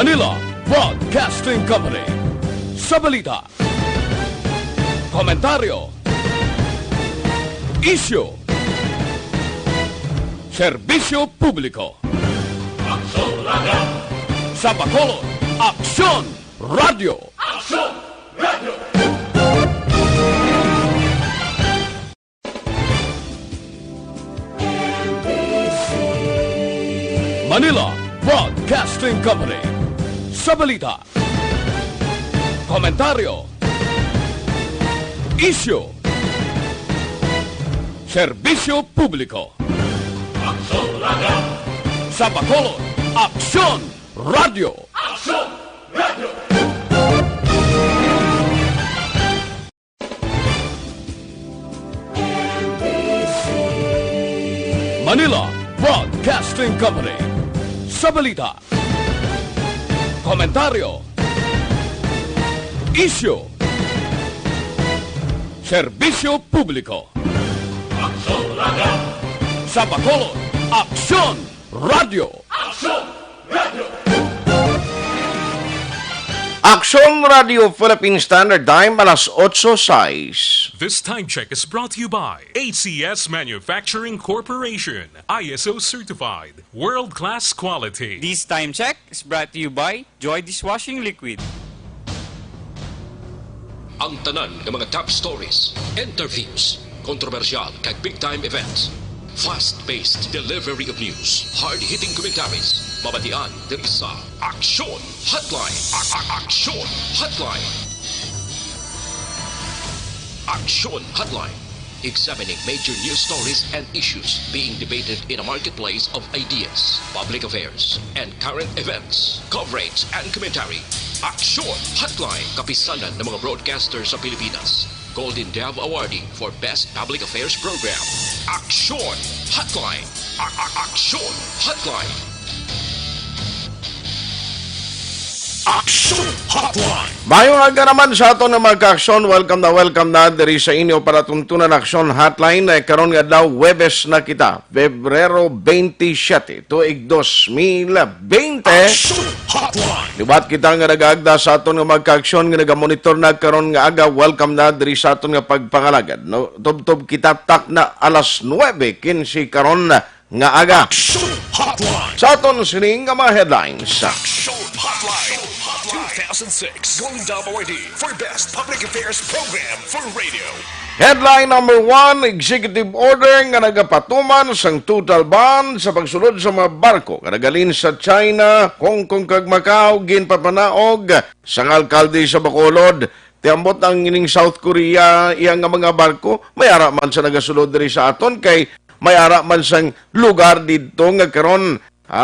Manila Broadcasting Company. Sa balita, komentaryo, isyu, serbisyo publiko. Aksyon Radio! Sa Bacolod, Aksyon Radio! Aksyon Radio! Manila Broadcasting Company. Sa balita, komentaryo, isyu, serbisyo publiko. Aksyon Radio! Sa Bacolod, Aksyon Radio! Aksyon Radio! Manila Broadcasting Company. Sa balita, komentaryo, isyu, serbisyo publiko. Aksyon Radio! Sa Bacolod, Aksyon Radio! Aksyon Radio! Aksyon Radio Philippine Standard Time, alas 8:06. This time check is brought to you by ACS Manufacturing Corporation, ISO certified, world-class quality. This time check is brought to you by Joy Dishwashing Liquid. Ang tanan ng mga top stories, interviews, kontrobersyal kag big-time events, fast-paced delivery of news, hard-hitting commentaries, mabatian diri sa Aksyon Hotline. Aksyon Hotline. Aksyon Hotline. Examining major news stories and issues being debated in a marketplace of ideas, public affairs, and current events. Coverage and commentary. Aksyon Hotline. Kapisanan ng mga broadcasters sa Pilipinas. Golden Dove Awardee for Best Public Affairs Program. Aksyon Hotline. Aksyon Hotline. Aksyon Hotline! Mayong aga naman sa ato na magka-aksyon. Welcome na diri sa inyo para tuntunan Aksyon Hotline. Karon nga daw Huwebes na kita, Pebrero 27, tuig 2020. Aksyon Hotline! Libat kita nga nag-aagda sa aton nga magka-aksyon nga nagamonitor na karon nga aga. Welcome na diri sa aton nga pagpangalagad. No, tub kita tak na alas 9:15 karon nga aga. Aksyon Hotline! Sa aton sining nga mga headlines. Aksyon Hotline! 2006 Golden Dove Awardee for Best Public Affairs Program for Radio. Headline number 1, Executive Order nga nagapatuman sang total ban sa pagsulod sa mga barko nga nagalin sa China, Hong Kong kag Macau ginpapanaog sang alkalde sa Bacolod. Tiambot ang ining South Korea iyang nga mga barko, may ara man sa nagasulod diri sa aton kay may ara man sang lugar didto nga karon,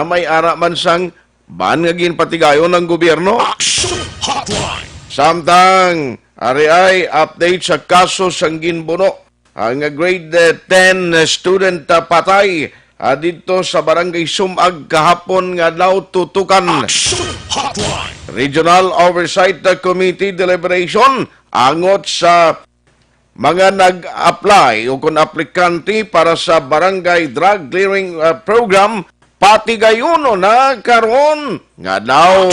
may ara man sang ban nga ginpatigayon ng gobyerno. Aksyon Hotline! Samtang, ari ay update sa kaso sang ginbuno. Ang grade 10 student patay dito sa barangay Sumag kahapon nga daw tutukan. Aksyon Hotline! Regional Oversight Committee deliberation angot sa mga nag-apply o kung aplikante para sa barangay drug clearing program, pati gayuno na karon nga daw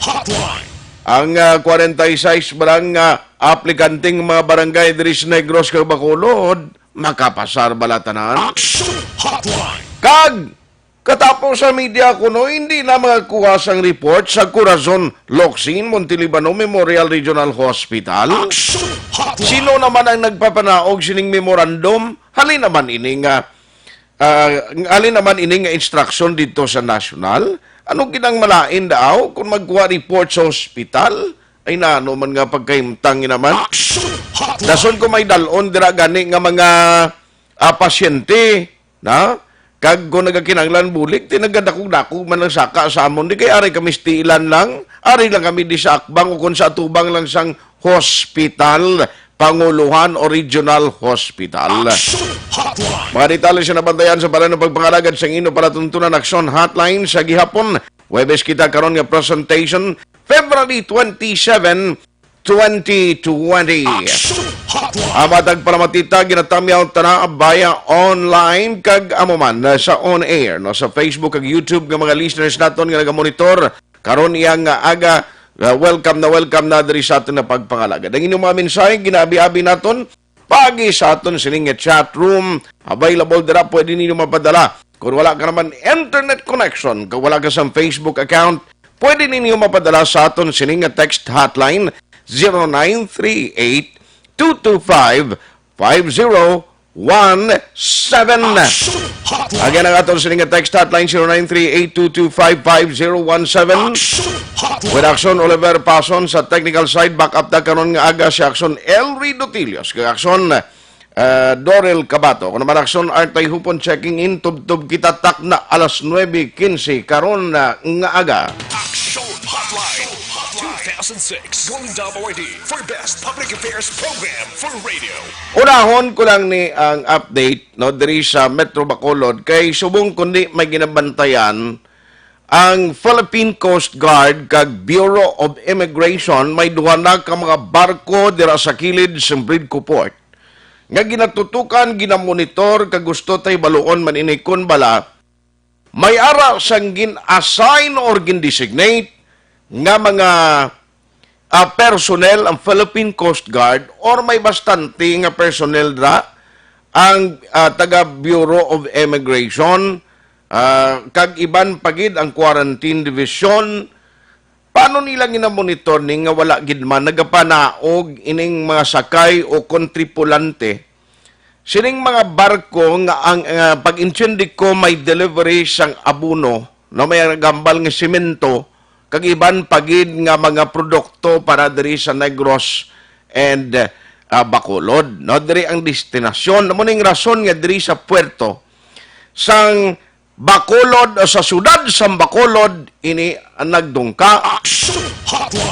Hotline! ang 46 barang aplikanting mga barangay diri sa Negros kag Bacolod makapasar balatanan. Aksyon Hotline! Kag katapos sa media kuno hindi na makakuha sang report sa Corazon Locsin Montelibano Memorial Regional Hospital. Aksyon Hotline! Sino naman ang nagpapanaog sining memorandum? Halin naman ini nga instruction dito sa national. Ano kinang malain daw kung magkuha report sa hospital? Ay naano man nga pagkaimtang naman. Aksyon Hotline! Dason ko may dalon dira gani nga mga pasyente na kag ko nagakinanglan bulik tinagadako-dako man lang saka sa amon di kay ari kami stilan lang ari lang kami di sa akbang o kun sa tubang lang sang hospital, Panguluhan o Regional Hospital. Aksyon Hotline! Mga detalye sa nabantayan sa pala ng pagpangalagad sa ino para tuntunan Aksyon Hotline sa gihapon. Huwebes kita karon nga presentation February 27, 2020. Aksyon Hotline! Amatag para matita ginatamyaw tana baya online kag amuman sa on air no sa Facebook kag YouTube nga mga listeners naton nga nagamonitor karon iyang aga welcome na diri sa aton na pagpangalaga. Ang inyong mga mensahe ginabi-abi naton pagi sa aton sining chat room available dira, pwede ninyo mapadala. Kung wala ka naman internet connection, kung wala ka sa Facebook account, pwede ninyo mapadala sa aton sining text hotline 0938-225-5017. Again, ang aton sining text hotline 0938-225-5017. With Action Oliver Pason sa technical side, back up na karon nga aga si Action Elry Dotilios, kay Action Dorel Cabato. Kung naman Action Artay Hupon checking in, tub-tub kita tak na alas 9:15 karon nga aga. Action Hotline 2006 Golden WID for best public affairs program for radio. Unahon ko lang ni ang update no diri sa Metro Bacolod kay subong kundi may ginabantayan ang Philippine Coast Guard kag Bureau of Immigration. May duha na ka mga barko dira sa kilid sa Bridco Port nga ginatutukan, ginamonitor kag gusto tay baluon man ini kun bala may ara sang gin-assign or gin-designate nga mga personnel ang Philippine Coast Guard or may bastante nga personnel dra ang taga Bureau of Immigration, kag iban pagid ang quarantine division. Paano nila ginamonitor ni nga wala gid man nagapanaog ining mga sakay o kontripulante sining mga barko nga ang pag-intindi ko may delivery sang abuno no, may gambal nga semento kag iban pagid nga mga produkto para diri sa Negros and Bacolod no, diri ang destinasyon. Mo ning rason nga diri sa puerto sang Bacolod o sa sudad sa Bacolod ini ang nagdungka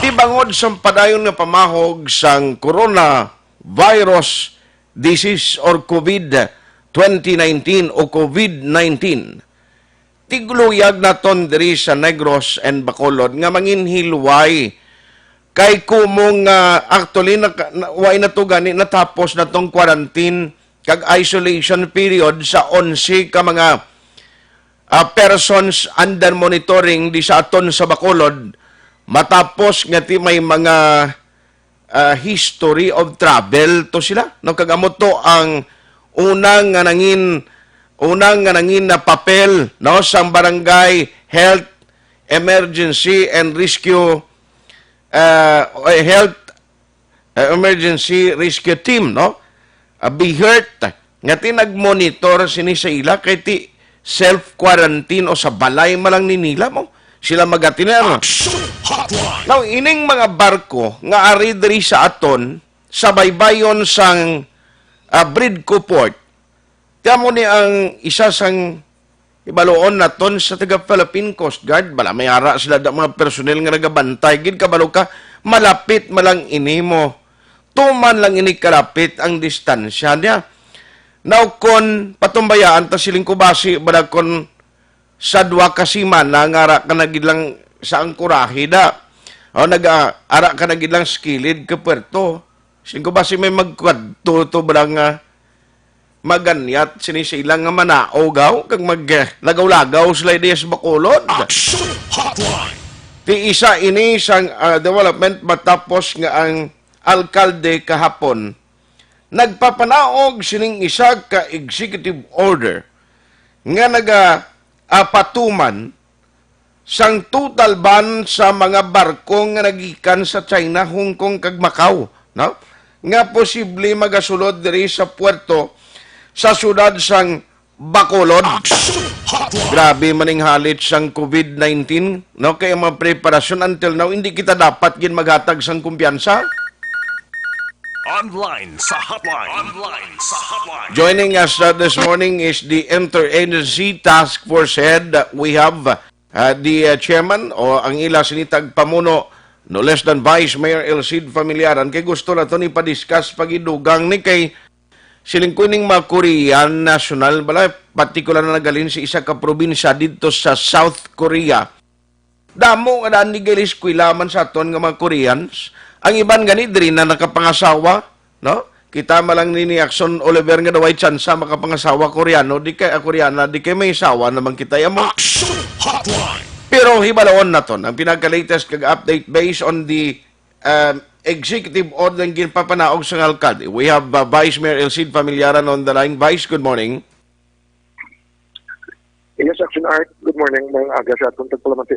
ibangod sa padayon nga pamahog sang coronavirus disease or COVID-2019 o COVID-19. Tigluyag naton diri sa Negros and Bacolod nga manginhilway kay kumong actually way na to gani natapos na tong quarantine kag isolation period sa 11 ka mga persons under monitoring di sa aton sa Bacolod matapos nga ti may mga history of travel to sila no, kagamot to ang unang nga nangin na papel no sa barangay health emergency and rescue emergency rescue team no, BIHERT nga tinag-monitor sini sa ila kay ti self-quarantine o sa balay malang ni nila mo sila magatiner. Now, ining mga barko nga ari diri sa aton sa baybayon sang Bridco Port. Tiamo ni ang isa sang ibaloon naton sa taga Philippine Coast Guard, bala may ara sila da mga personnel nga nagabantay gid kabalo ka malapit malang ini mo. Tuman lang ini kalapit ang distansya niya. Now, kon patumbayaan ta siling kubasi bala kon sa dua kasiman nangara ka na gidlang sa angkurahe da o nag-ara ka na gidlang skilid ka puerto siling kubasi may magkwadto to bala maganyat sinisilang nga manaogaw kag maglagaw-lagaw sila sa Bacolod. Ti isa ini sang development matapos nga ang alkalde kahapon nagpapanaog sining isa ka executive order nga patuman sang total ban sa mga barko nga nagikan sa China, Hong Kong kag Macau, no? Nga posible magasulod diri sa puerto sa syudad sang Bacolod. Grabe maning halit sang COVID-19, no? Kaya mga preparasyon until now hindi kita dapat gin maghatag sang kumpiyansa. Online sa hotline. Joining us this morning is the Interagency Task Force Head. We have the chairman o ang ila sinitag pamuno no less than Vice Mayor Elcid Familiaran. Kay gusto na ito ni padiscuss pagidugang ni kay silingkuning mga Korean national bala partikular na nagalin si isa ka probinsya dito sa South Korea. Damo nga daan ni galis kwilaman sa aton nga mga Koreans. Ang iban gani diri na nakapangasawa, no? Kita malang ni Action Oliver nga daway tsansa makapangasawa Koreano, di kay Koreana, di kay may sawa naman kita mo. Pero hibalaon na to, ang pinaka-latest kag update based on the executive order ng ginpapanaog sa alkalde. We have Vice Mayor Elcid Familiaran on the line. Vice, good morning. Yes, Action Art. Good morning, mga aga sa atong tagpalamati.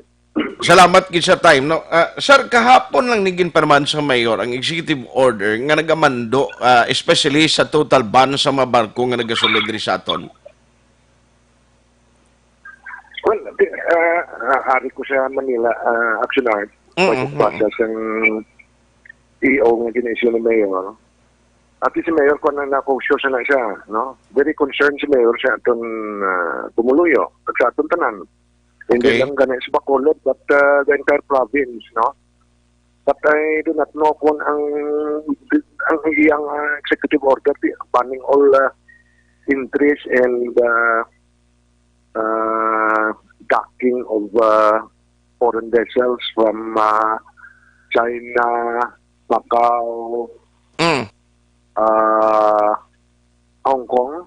Salamat gid sa time. No? Sir, kahapon lang niging parman sa mayor ang executive order nga nagamando, especially sa total ban sa mga barko nga nagasulod diri sa aton. Well, ari ko sa Manila, Action Art. Pagpasa sa EO nga ginisyo ni Mayor. At si Mayor, kung na-cautious na siya, no? Very concerned si Mayor sa aton tumuluyo, at sa aton tanan. Hindi lang ganun sa Bacolod, but the entire province, no? But I do not know kung ang iyang executive order banning all entries and docking of foreign vessels from China, Macau, Hong Kong,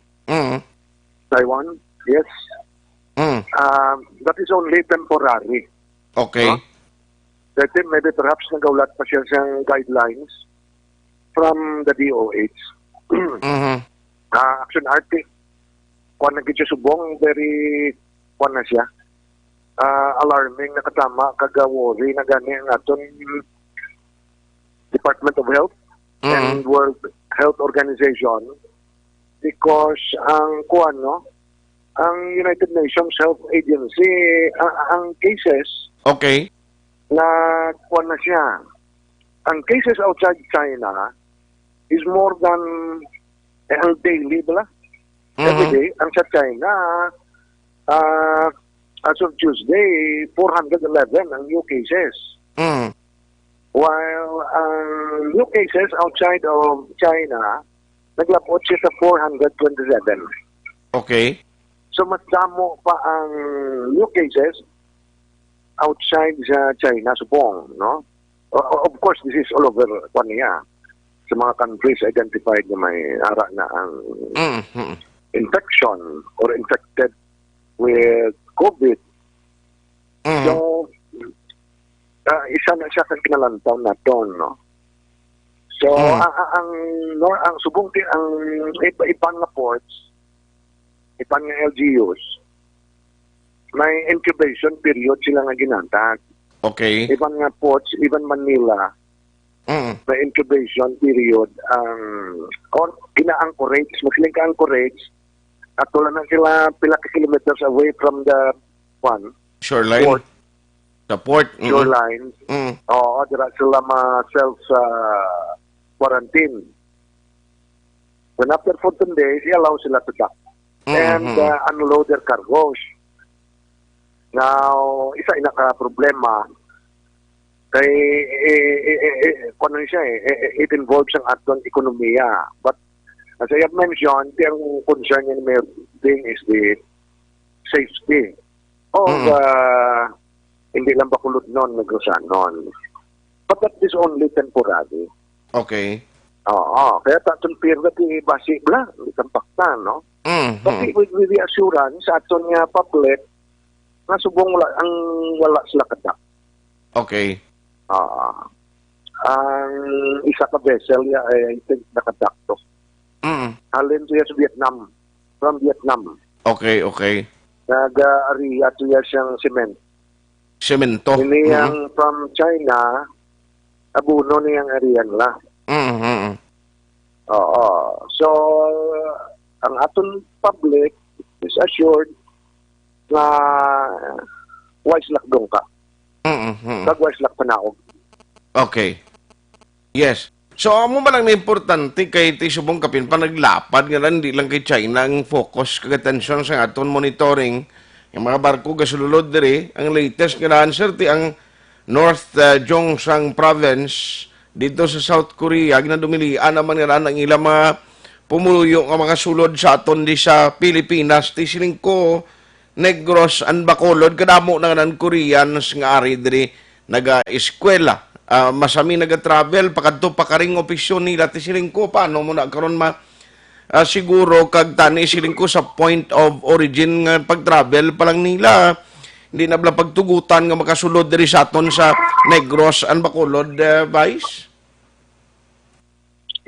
Taiwan, yes. That is only temporary. Okay. Huh? Maybe perhaps nagaulat pa siya siyang guidelines from the DOH. Action Art, kung naging siya subong, very, kung na siya, alarming na katama, kagawori na gani ang aton Department of Health and World Health Organization, because ang ang United Nations Health Agency, ang cases na kuwan na siya, ang cases outside China is more than daily, bala? Every day. Ang sa China, as of Tuesday, 411 ang new cases. While new cases outside of China, naglapot siya sa 427. Okay. So mas damo pa ang new cases outside sa China, supong, no? Of course, this is all over niya. Sa mga countries identified na may ara na ang infection or infected with COVID. So, isa na siya kang kinalantaw na doon, no? So, ang subong ang ibang na ports, ibang nga LGUs, may incubation period sila nga ginantag. Okay. Ibang nga ports, even Manila, may incubation period, or ina-anchorage, magsiling ka-anchorage, at wala na sila pila ka kilometers away from the shoreline. port, The port. shoreline. Oo, dira sila self-quarantine. When after 14 days, i-allow sila to dock and unload their cargoes. Now, isa inaka-problema kay kung ano siya it involves ang ating ekonomiya. But as I have mentioned, ang concern niya ni Mayor Ding is the safety of hindi lang Bacolod noon, Negros noon. But that is only temporary. Okay. Oo, kaya tatong period basi bla, tampaktan, no? But with the assurance sa aton nga public na subong wala sila kadak. Okay. Ang isa ka vessel I think nakadakto. Halin siya sa Vietnam. From Vietnam. Okay. Nag-ariya siya siyang Semento. Ini yang from China, abuno niyang ariyan la. Oo. So, ang aton public is assured na wise lakdong ka. Wise lak panaog. Okay. Yes. So, amo ba lang na importante kay Tisubong Kapin pa naglapad nga lang, di lang kay China ang focus kag atensyon sa aton monitoring yung mga barko gasululod diri. Ang latest nga answer ti ang North Gyeongsang Province dito sa South Korea ginadumilian naman nga ang ilang mga pumuluyo nga mga sulod sa aton di sa Pilipinas ti silingko Negros and Bacolod kadamo na ng Koreans nga ari diri naga-eskwela. Masami naga-travel pakadto pakaring opisyon nila ti silingko paano mo na karon siguro kag tani silingko sa point of origin nga pag-travel pa lang nila hindi na bala pagtugutan nga makasulod diri sa aton sa Negros and Bacolod, Vice?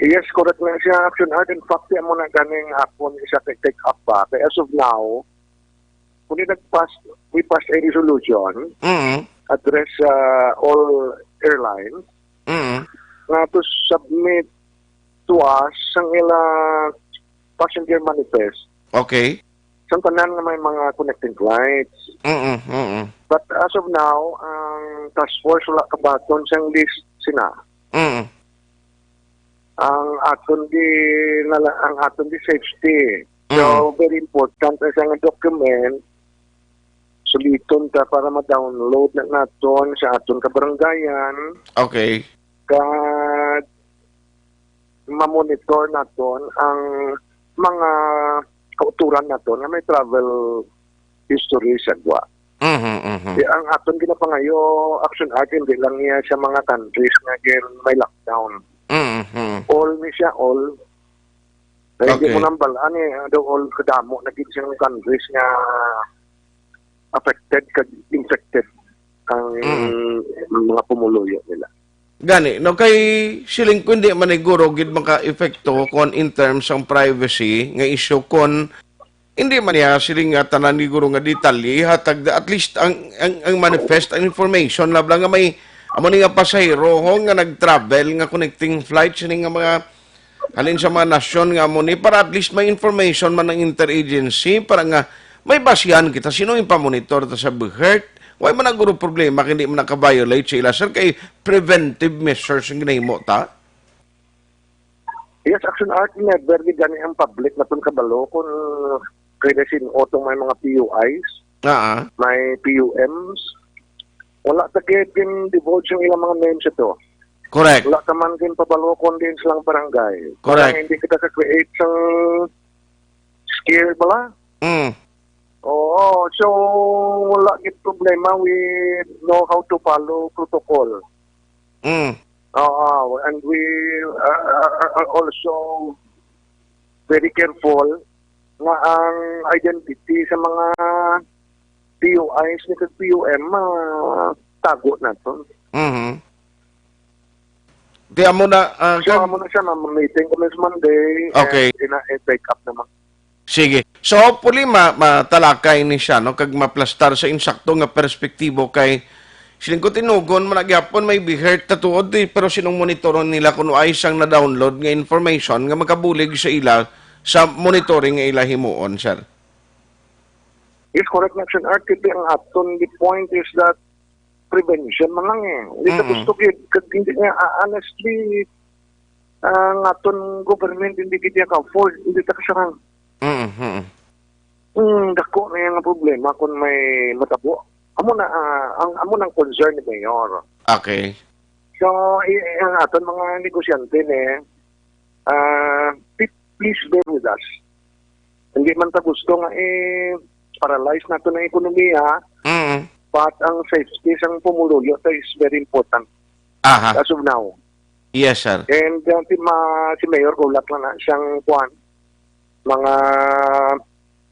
Yes, correct na siya, Action Art. In fact, yan mo na ganing hapon isa take up ba. Kaya as of now, kung we passed a resolution, address all airlines, na to submit to us ang ila passenger manifest. Okay. Sa tanan na may mga connecting flights. But as of now, ang task force wala kabaton siyang list sina. Ang aton di safety. So very important as ang document suliton ta para ma-download na naton sa aton kabaranggayan. Okay. Ma-monitor naton ang mga kauturan naton na may travel history sa gwa. Ang aton ginapangayo Action Art hindi lang niya sa mga countries nga may lockdown. All ni siya, all. Kaya hindi mo nang balaan all kadamo na gid siyang countries nga affected, infected ang mga pumuluyo nila. Gani, no kay siling kundi maniguro gid maka-epekto kon in terms ng privacy nga issue kon hindi man niya siling nga tanan ni guro nga detalye hatag at least ang manifest ang information labla nga may amo ni nga pasahero nga nag-travel nga connecting flights ni nga mga halin sa mga nasyon nga amo ni para at least may information man ng interagency para nga may basihan kita sino yung pamonitor ta sa BIHERT. Why man ang guro problema hindi man naka-violate sa ila sir kay preventive measures ang ginahimo ta? Yes, Action Art never gid gani ang public na tun kabalo kung kaya sin-auto may mga PUIs, may PUMs. Wala ta kin divulge yung ilang mga names ito. Correct. Wala ka man kin pabalo kung din silang barangay. Correct. Parang hindi kita ka-create ng scare bala. Oo, so wala gid problema. We know how to follow protocol. And we are also very careful na ang identity sa mga PUIs ni PUM tago na to. Di amo na So amo na siya meeting kami sa Monday. Okay. And take up naman. sige. So hopefully matalakay ni siya no kag maplastar sa insakto nga perspektibo kay siling ko tinugon man nagyapon may BIHERT ta tuod pero sinong monitoron nila kuno ay sang na-download nga information nga makabulig sa ila sa monitoring nga ila himuon sir. Yes, correct na Action Art. Kaya ang aton, the point is that prevention man lang Hindi ka gusto hindi honestly, ang aton government hindi kita ka-afford. Hindi ka siya kang dako na yung problema kung may matabo. Amo nang concern ni Mayor. Okay. So, ang aton mga negosyante please bear with us. Hindi man ta gusto nga paralyze nato ng ekonomiya, but ang safety sang pumuluyo is very important as of now. Yes, sir. And si Mayor Gulat na siyang mga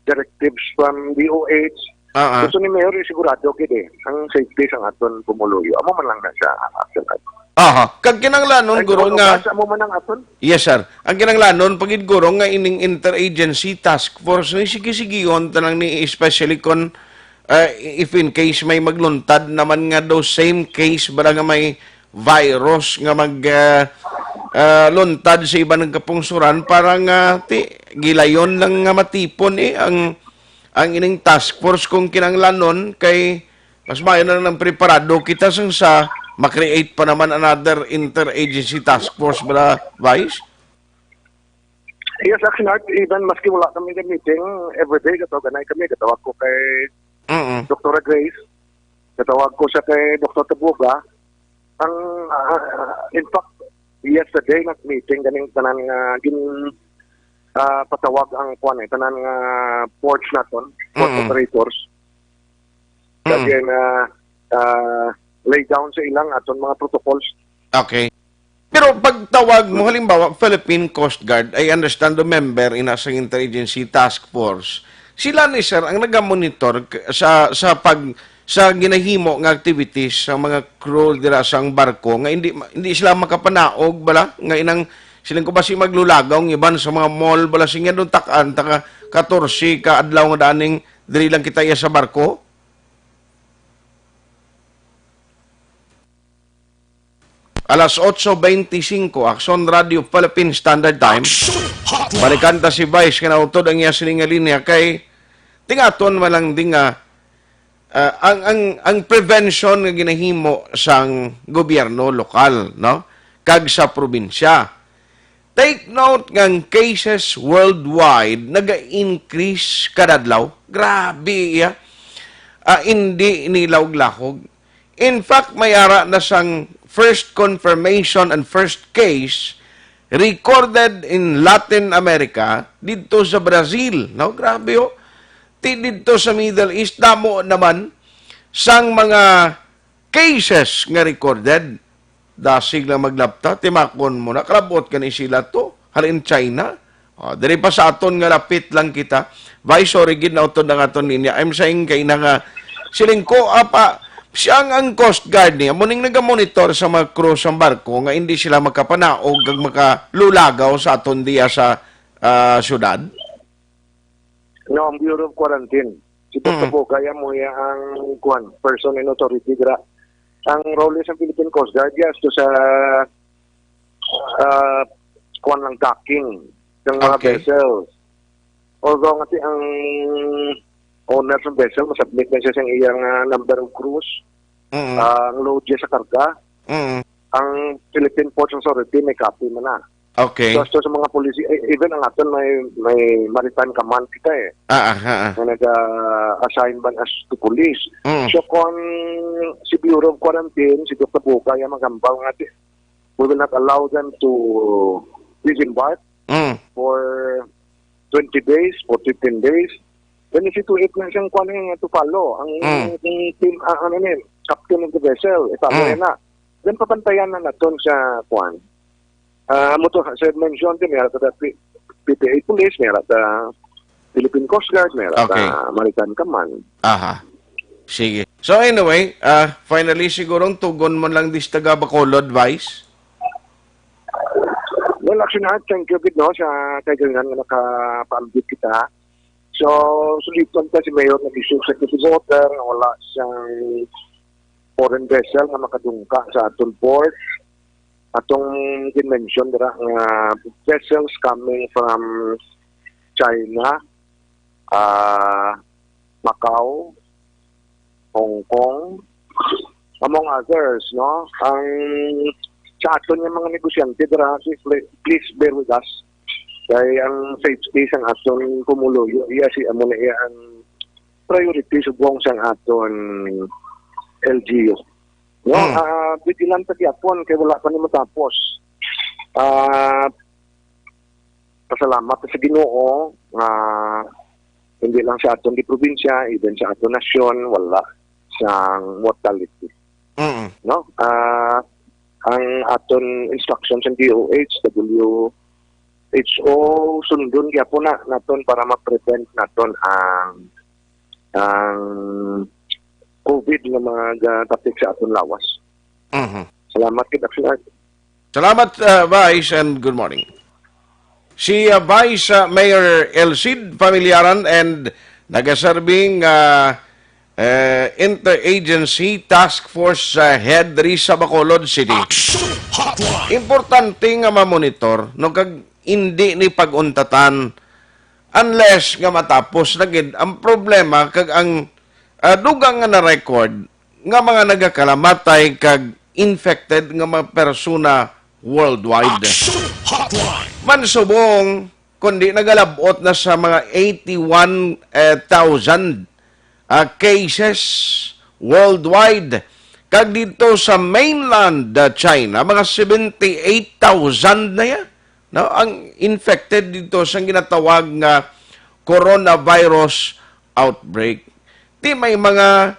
directives from DOH. Gusto ni Mayor sigurado gid ang safety sang aton pumuluyo. Amo man lang na siya action. Kag kinanglanon guro nga amo man ang aton. Yes, sir. Ang kinanglanon pagid guro nga ining interagency task force ni sige-sigion tanang ni especially kon if in case may magluntad naman nga daw same case bara nga may virus nga luntad sa iba ng kapungsuran para nga gilayon lang nga matipon ang ining task force kung kinanglanon kay mas mayo na ng preparado kita sa ma-create pa naman another interagency task force ba, Vice? Yes, Action Art, even maski wala kami ng meeting, everyday katawagan kami, katawag ko kay Dr. Grace, katawag ko siya kay Dr. Tabuga. In fact, yesterday nag-meeting ganing tanan nga patawag ang tanan nga ports naton, port operators. Kaya lay down sa ilang aton mga protocols. Okay. Pero pagtawag mo, halimbawa, Philippine Coast Guard, I understand the member in asang interagency task force. Sila ni sir ang nagamonitor sa sa ginahimo nga activities sa mga crew dira sang barko nga hindi sila makapanaog bala nga inang silang ko basi maglulagaw ng iban sa mga mall bala sing doon takan taka 14 ka adlaw nga daning diri lang kita iya sa barko. Alas 8:25 Action Radio Philippine Standard Time. Balikanta si Vice nga nautod ang iya sining nga linya kay tingaton man lang di nga ang prevention nga ginahimo sang gobyerno lokal, no? Kag sa probinsya. Take note ng cases worldwide naga-increase kada adlaw. Grabe iya. Hindi nilawg-lahog. In fact, may ara na sang first confirmation and first case recorded in Latin America dito sa Brazil. No, grabe oh. Dito sa Middle East, damo naman sang mga cases nga recorded. Dasig lang maglapta, timakon mo na, kalabot ka ni sila to, halin China. Dari pa sa aton nga lapit lang kita. Vice origin na ito ng aton niya. I'm saying kay na nga, siling ko, siyang ang Coast Guard niya, muning nagamonitor sa mga crew sa barko nga hindi sila makapanaog kag makalulagaw sa aton diya sa syudad. No, ang Bureau of Quarantine. Si Dr. Kaya mo ang person in authority dira. Ang role sa Philippine Coast Guard to sa lang docking ng mga vessels. Although nga ang owner ng vessel, masubmit na siya sa iyang number of crews, ang load niya sa karga. Ang Philippine Ports Authority may copy man na. Okay. So sa mga polisi, even ang aton may maritime command kita eh. Na nag-assign ban as to police. So kung si Bureau of Quarantine, si Dr. Bukay, magambal nga, we will not allow them to disembark for 20 days, for 15 days. Then if ito na siyang kwan to follow, ang team, captain of the vessel, follow na. Then papantayan na naton sa kwan. Mo to sa mention din meron ta PPA Police, meron ta Philippine Coast Guard, meron ta Maritime Command. Aha. Sige. So anyway, finally sigurong tugon mo lang dis taga Bacolod, Vice. Well, actually, thank you no sa kailangan nga nakapaambit kita. So, suliton ka si Mayor nag-issue sa order na wala siyang foreign vessel na makadungka sa atong port. Atong dimension dira nga vessels coming from China, Macau, Hong Kong, among others, no? Ang sa aton yung mga negosyante dira, please bear with us. Kaya ang safety sang aton kumuloyo, iya si amo na iya ang priority subong sang aton LGU. No, bigilan ta gyapon kay wala pa ni matapos. Pasalamat sa Ginoo hindi lang sa aton di probinsya, even sa aton nasyon wala sang mortality. No? Ang aton instructions ng DOH, WHO, sundon gyapon na naton para ma-prevent naton ang COVID na mga tapik sa aton lawas. Salamat kita. Salamat, Vice, and good morning. Si Vice Mayor Elcid Familiaran and nagaserbing Interagency Task Force Head diri sa Bacolod City. Importante nga ma-monitor no kag hindi ni pag-untatan unless nga matapos na gid ang problema kag ang dugang nga na-record nga mga nagakalamatay kag infected nga mga persona worldwide. Mansubong, kundi nagalabot na sa mga 81,000 cases worldwide. Kag dito sa mainland China, mga 78,000 na yan. No? Ang infected dito sa ginatawag nga coronavirus outbreak. Di may mga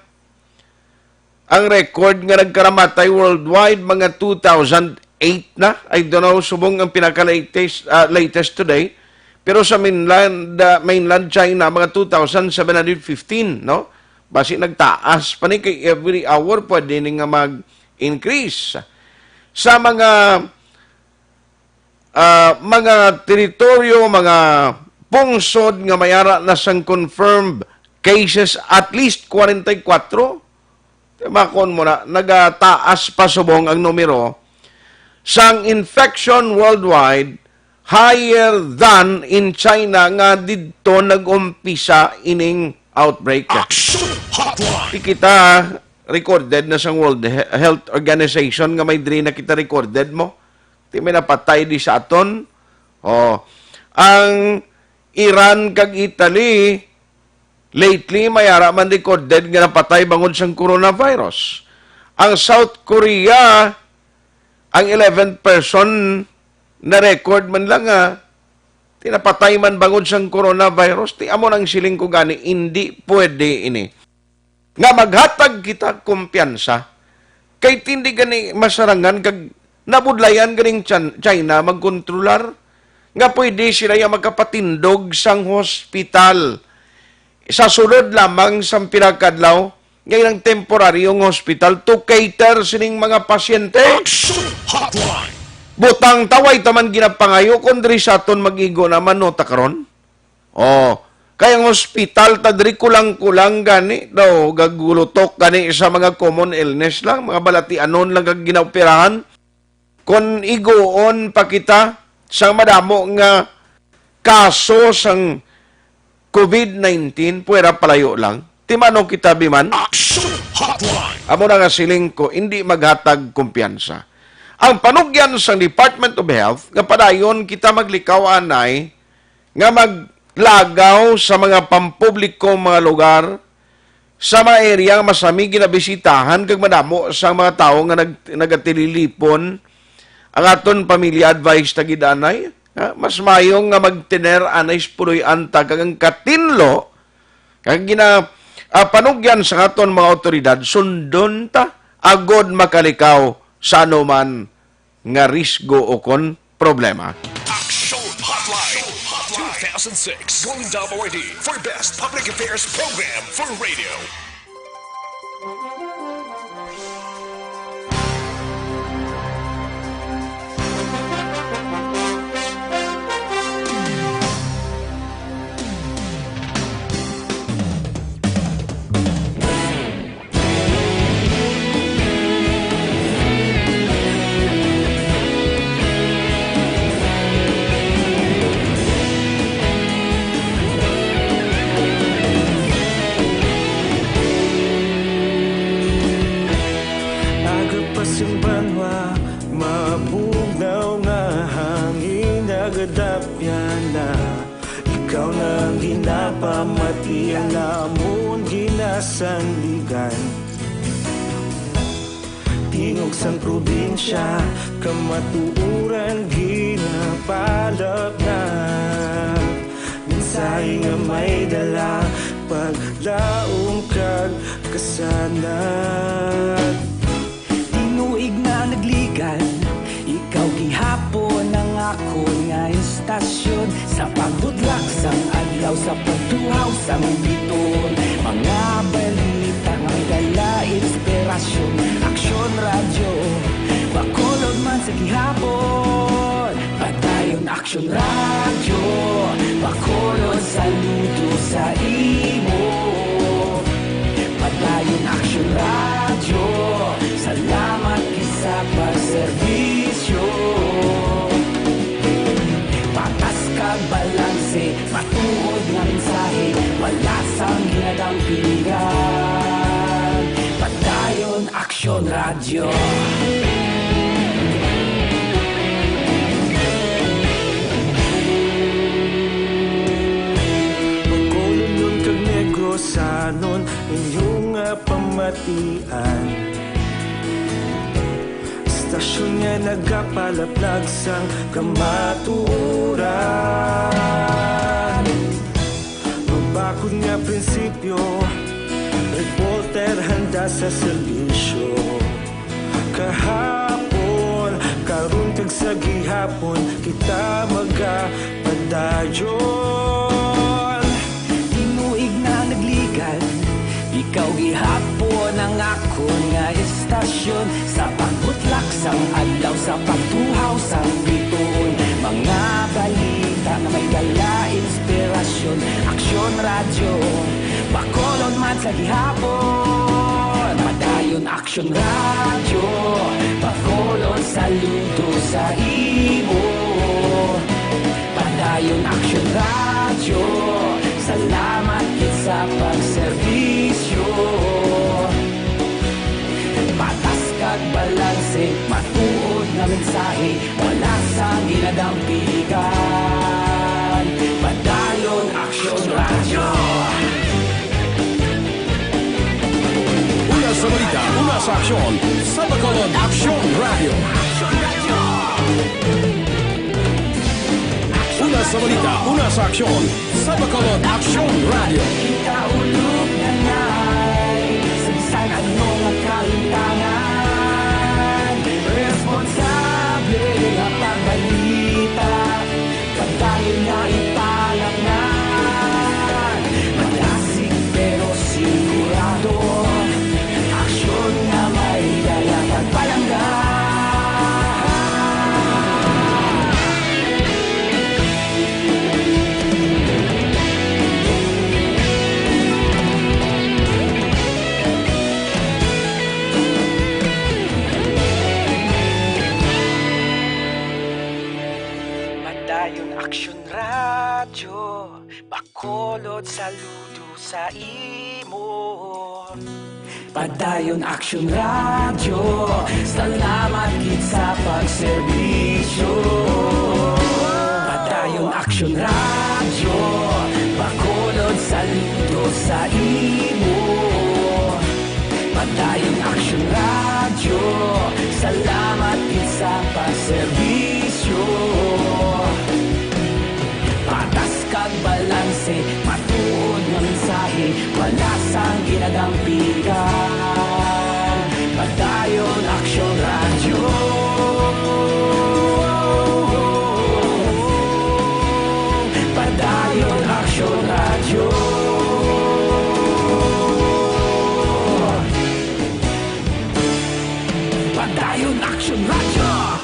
ang record nga nagkaramatay worldwide mga 2008 na. I don't know subong ang pinaka-latest today. Pero sa mainland China mga 2,715, no? Basi nagtaas. Pani kay every hour pwede nga mag-increase. Sa mga teritoryo, mga pungsod nga mayara na sang confirmed cases at least 44. Makon mo na, nagataas pa subong ang numero sang infection worldwide higher than in China nga didto nag-umpisa ining outbreak. Action Hotline. Di kita recorded na sang World Health Organization nga may diri na kita recorded mo. Di may napatay di sa aton. Ang Iran kag Italy lately mayara man recorded nga napatay bangod sang coronavirus. Ang South Korea ang 11th person na record man lang tinapatay man bangod sang coronavirus. Ti amo nang siling ko gani hindi pwede ini. Nga maghatag kita kumpiyansa kay tindi gani masarangan kag nabudlayan ganing China magkontrolar nga pwede sila yung magkapatindog sang hospital. Sa sulod lamang sa pinagkadlaw, ngayon ang temporaryong hospital to cater sining mga pasyente. Action Hotline. Butang taway taman ginapangayo kundri sa aton mag-igo naman no takaron. Kayang hospital tadri kulang-kulang gani daw gagulutok gani sa mga common illness lang, mga balatianon lang kag ginaoperahan. Kon igoon pa kita sa madamo nga kaso sang COVID-19, puwera palayo lang. Timano kita biman? Action Hotline. Amo na nga siling ko, hindi maghatag kumpiyansa. Ang panugyan sa Department of Health, nga padayon kita maglikaw anay, nga maglagaw sa mga pampubliko mga lugar, sa mga area nga masami ginabisitahan, kag madamo sa mga tao nga nagatililipon, ang aton pamilya advice tagid anay, mas mayong nga magtiner anay puloy anta kag ang katinlo kag panugyan sa aton mga otoridad sundon ta agod makalikaw sa anuman nga risgo o kon problema. Action Hotline 2006 Golden Dome Award for Best Public Affairs Program for Radio. Ikaw nang ginapamati ang namon ginasandigan. Tingog sang probinsya kamatuuran ginapalap na. Minsay nga may dala paglaong kag kasanat. Tinuig na nagligan, ikaw gihapon ang ako nga istasyon sa pagbudlak sang adlaw sa pagtuhaw sang biton. Mga balita nga dala inspirasyon, aksyon radyo bakolod man sa gihapon. Padayon aksyon radyo bakolod saludo sa imo. Padayon aksyon radyo salamat isa pagserbisyo. Patas kag balanse, matuod nga mensahe, wala sang ginadampingan. Padayon aksyon radyo. Magkulong nun kag negrosanon, inyong pamatian. Stasyon nga nagapalaplag sang kamaturan. Magbakod nga prinsipyo, reporter handa sa serbisyo. Kahapon, karon kag sa gihapon, kita magapadayon. Tinuig na nagligan, Ikaw gihapon ang ako nga istasyon, sa pagbutlak sang adlaw, sa pagtuhaw sang bituon. Mga balita na may dala inspirasyon, aksyon radyo, bakolon man sa gihapon. Padayon aksyon radyo, bakolon saludo sa imo. Padayon aksyon radyo, salamat kit sa pagserbisyo. Patas kag balanse, matuod nga mensahe, wala sang ginadampigan. Padayon aksyon radyo. Una sa balita, una sa aksyon, sa Bacolod Aksyon Radio. Una sa balita, una sa aksyon, sa Bacolod Aksyon Radio. Ikaulog na ngay, sa ano nga kalintangan. Responsable nga pagbalita, pagdayon nga ipalangan. Malasig pero sigurado, aksyon nga may dala pagpalanggan. Padayon aksyon radyo, bakolod saludo sa imo. Padayon aksyon radyo, salamat kit sa pagserbisyo. Padayon aksyon radyo, bakolod saludo sa imo. Padayon aksyon radyo, salamat kit sa pagserbisyo. Patas kag balanse, matuod nga mensahe, wala sang ginadampigan. Padayon aksyon radyo. Padayon aksyon radyo. Padayon aksyon radyo.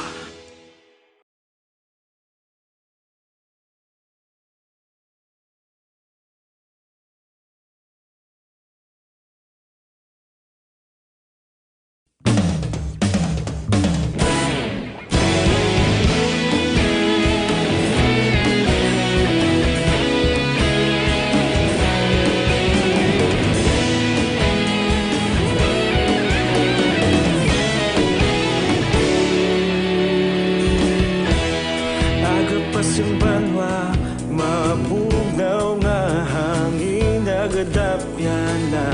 Agapasumbanwa, mapugnaw nga hangin nagadapyan na.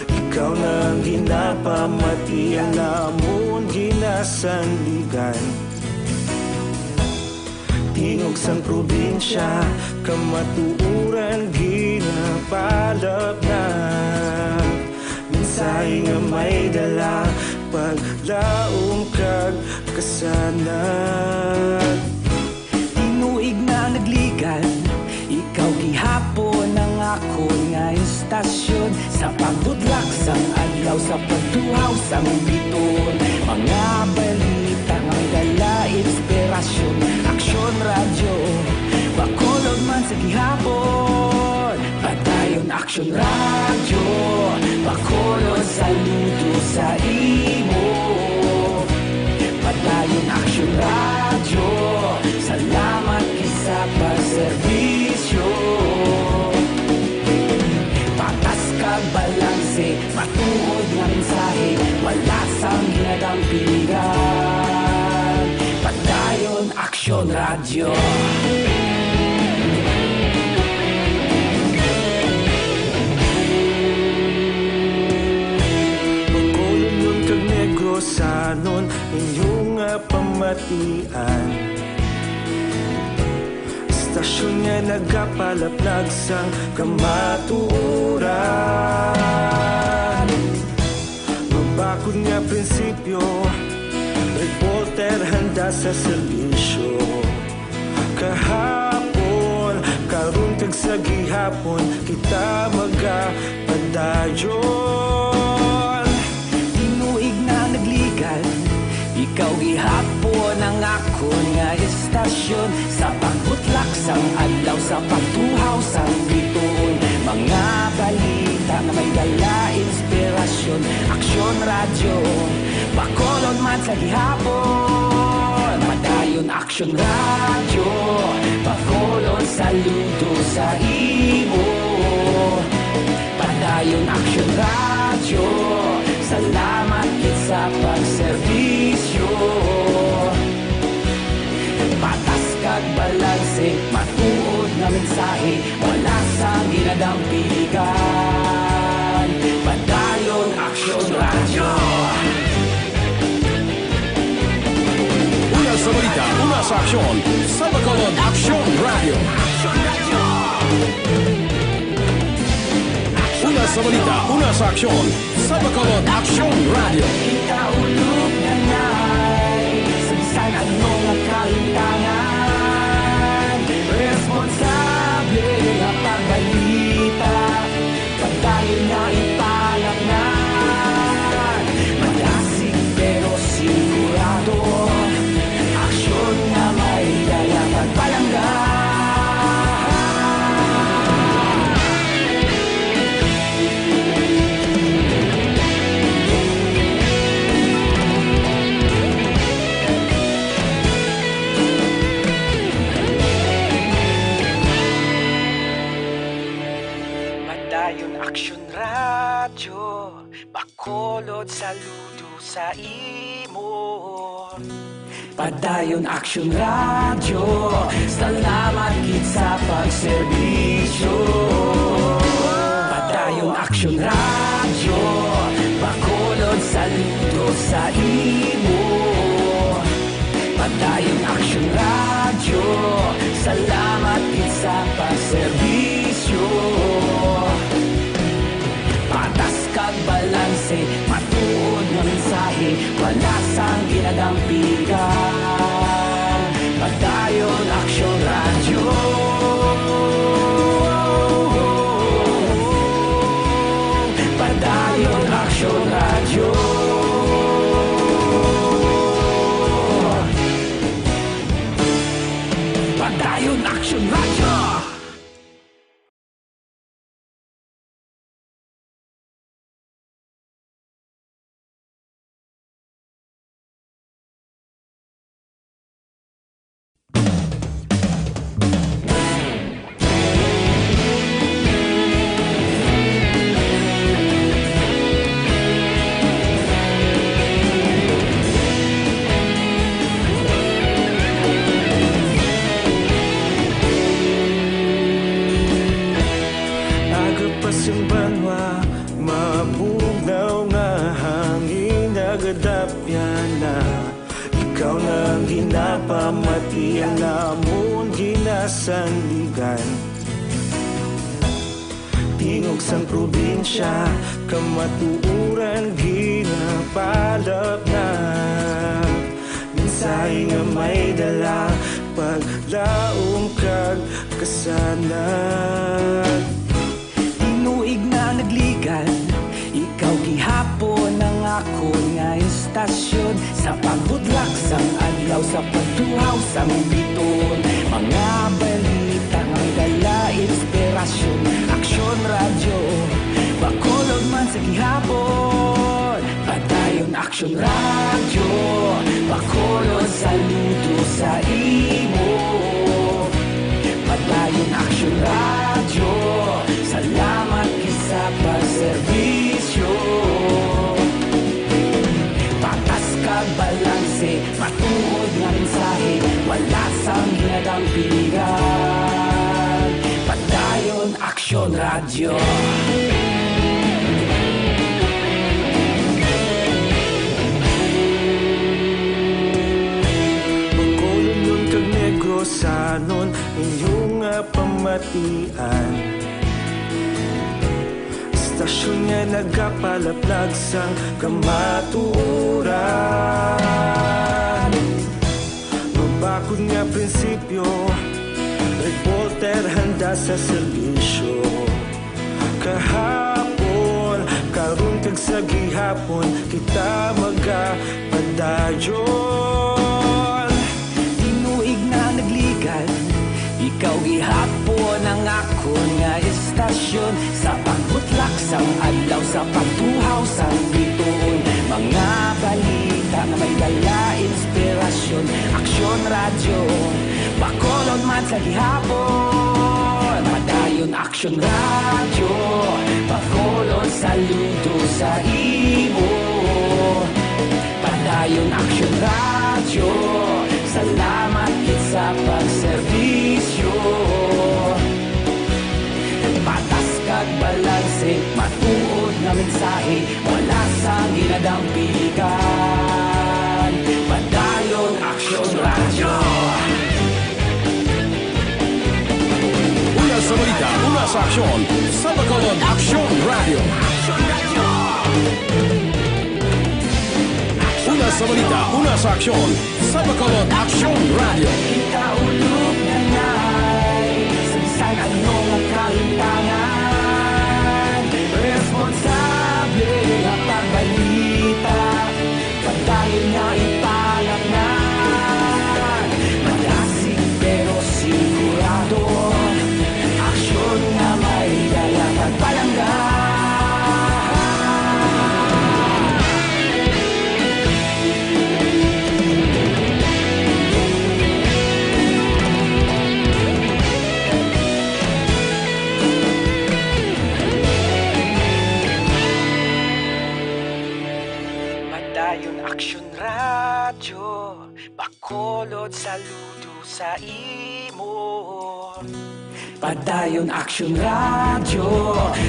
Ikaw na ginapamatian namon ginasandigan. Tingog sang probinsya, kamatuuran ginapalap na. Mensahe nga may dala, paglaom kag kasanag. Tinuig na nagligan, ikaw gihapon ang ako nga istasyon, sa pagbutlak sang adlaw, sa pagtuhaw sang biton. Mga balita nga may dala inspirasyon, aksyon radyo, bakolod man sa gihapon. Padayon aksyon radyo, bakolod saludo sa imo. Padayon aksyon radyo, salamat kisa pagserbisyo. Patas kag balanse, matuod nga mensahe, wala sang ginadampigan. Padayon aksyon radyo. Bacolod nun kag Negrosanon, inyong pamatian. Istasyon nga nagapalaplag sang kamatuuran. Mabakod nga prinsipyo, reporter handa sa serbisyo. Kahapon, karon kag sa gihapon, kita ta magapadayon. Tinuig na nagligan, ikaw gihapon ang ako nga estasyon. Sa pagbutlak sang adlaw, sa pagtuhaw sang bituon, mga balita na may dala inspirasyon. Aksyon radyo, bakolon man sa gihapon. Padayon aksyon radyo, bakolon saludo sa imo. Padayon aksyon radyo, salamat kit sa pagserbisyo. Patas kag balanse, matuod na mensahe, wala sang ginadampigan. Padayon aksyon radyo. Una sa balita, una sa aksyon, sa Bacolod Action Radio. Una sa balita, una sa aksyon, sa Bacolod Action Radio. Ikaulog na na'y sabisan anong nakalintangan. Responsable na pagbalita, pagdayon na ipalaknan. Malasig pero sigurado, aksyon na may dala pagpalanggan. Padayon aksyon radyo, bakolod saludo sa imo. Padayon aksyon radyo, salamat kit sa pagserbisyo. Padayon aksyon radyo, bakolod saludo sa imo. Padayon aksyon radyo, salamat kit sa pagserbisyo. Patas kag balanse, matuod nga mensahe, wala sang ginadampigan. Padayon aksyon radyo. Padayon aksyon radyo. Padayon aksyon radyo. Agapas yung banwa, mabugnaw nga hangin, nagadapyan na. Ikaw nang ginapamatian, namon ginasandigan. Tingog sang probinsya, kamatuuran ginapalap na. Mensahe nga may dala, paglaom kag kasanag. Tinuig na nagligan, ikaw gihapon ang ako nga estasyon. Sa pagbudlak sang adlaw, sa pagtuhaw sang bituon, mga balita nga dala inspirasyon. Aksyon radyo, bakolod man sa gihapon. Padayon aksyon radyo, bakolod saludo sa imo. Padayon aksyon radyo, salamat kisa pagserbisyo. Patas kag balanse, matuod nga mensahe, wala sang ginadampigan. Padayon aksyon radyo. Bacolod nun kag Negrosanon, inyong pamatian. Stasyon nga nagapalaplag sang kamatuuran. Mabakod nga prinsipyo, reporter handa sa serbisyo. kahapon karon kag sa gihapon kita magapadayon. Tinuig na nagligan, ikaw gihapon ang ako nga istasyon. Sa pagbutlak sang adlaw, sa pagtuhaw sang bituon, mga balita na may dala inspirasyon. Aksyon radyo, bakolod man sa gihapon. Padayon aksyon radyo, bakolod saludo sa imo. Padayon aksyon radyo, salamat kit sa pagserbisyo. Patas kag balanse, matuod na mensahe, wala sa ginadampikan. Padayon aksyon radyo. Una sa balita, una sa aksyon, sa Bacolod Action Radio. Una sa balita, una sa aksyon, sa Bacolod Action Radio. Ikaulog na na'y sagsag anong ang kahintangan. Responsable ang pagbalita, pagdayon na ipalaknan. Malasig pero sigurado, aksyon na may dala pagpalanggan. Padayon aksyon radyo, bakolod saludo sa imo. Padayon aksyon radyo,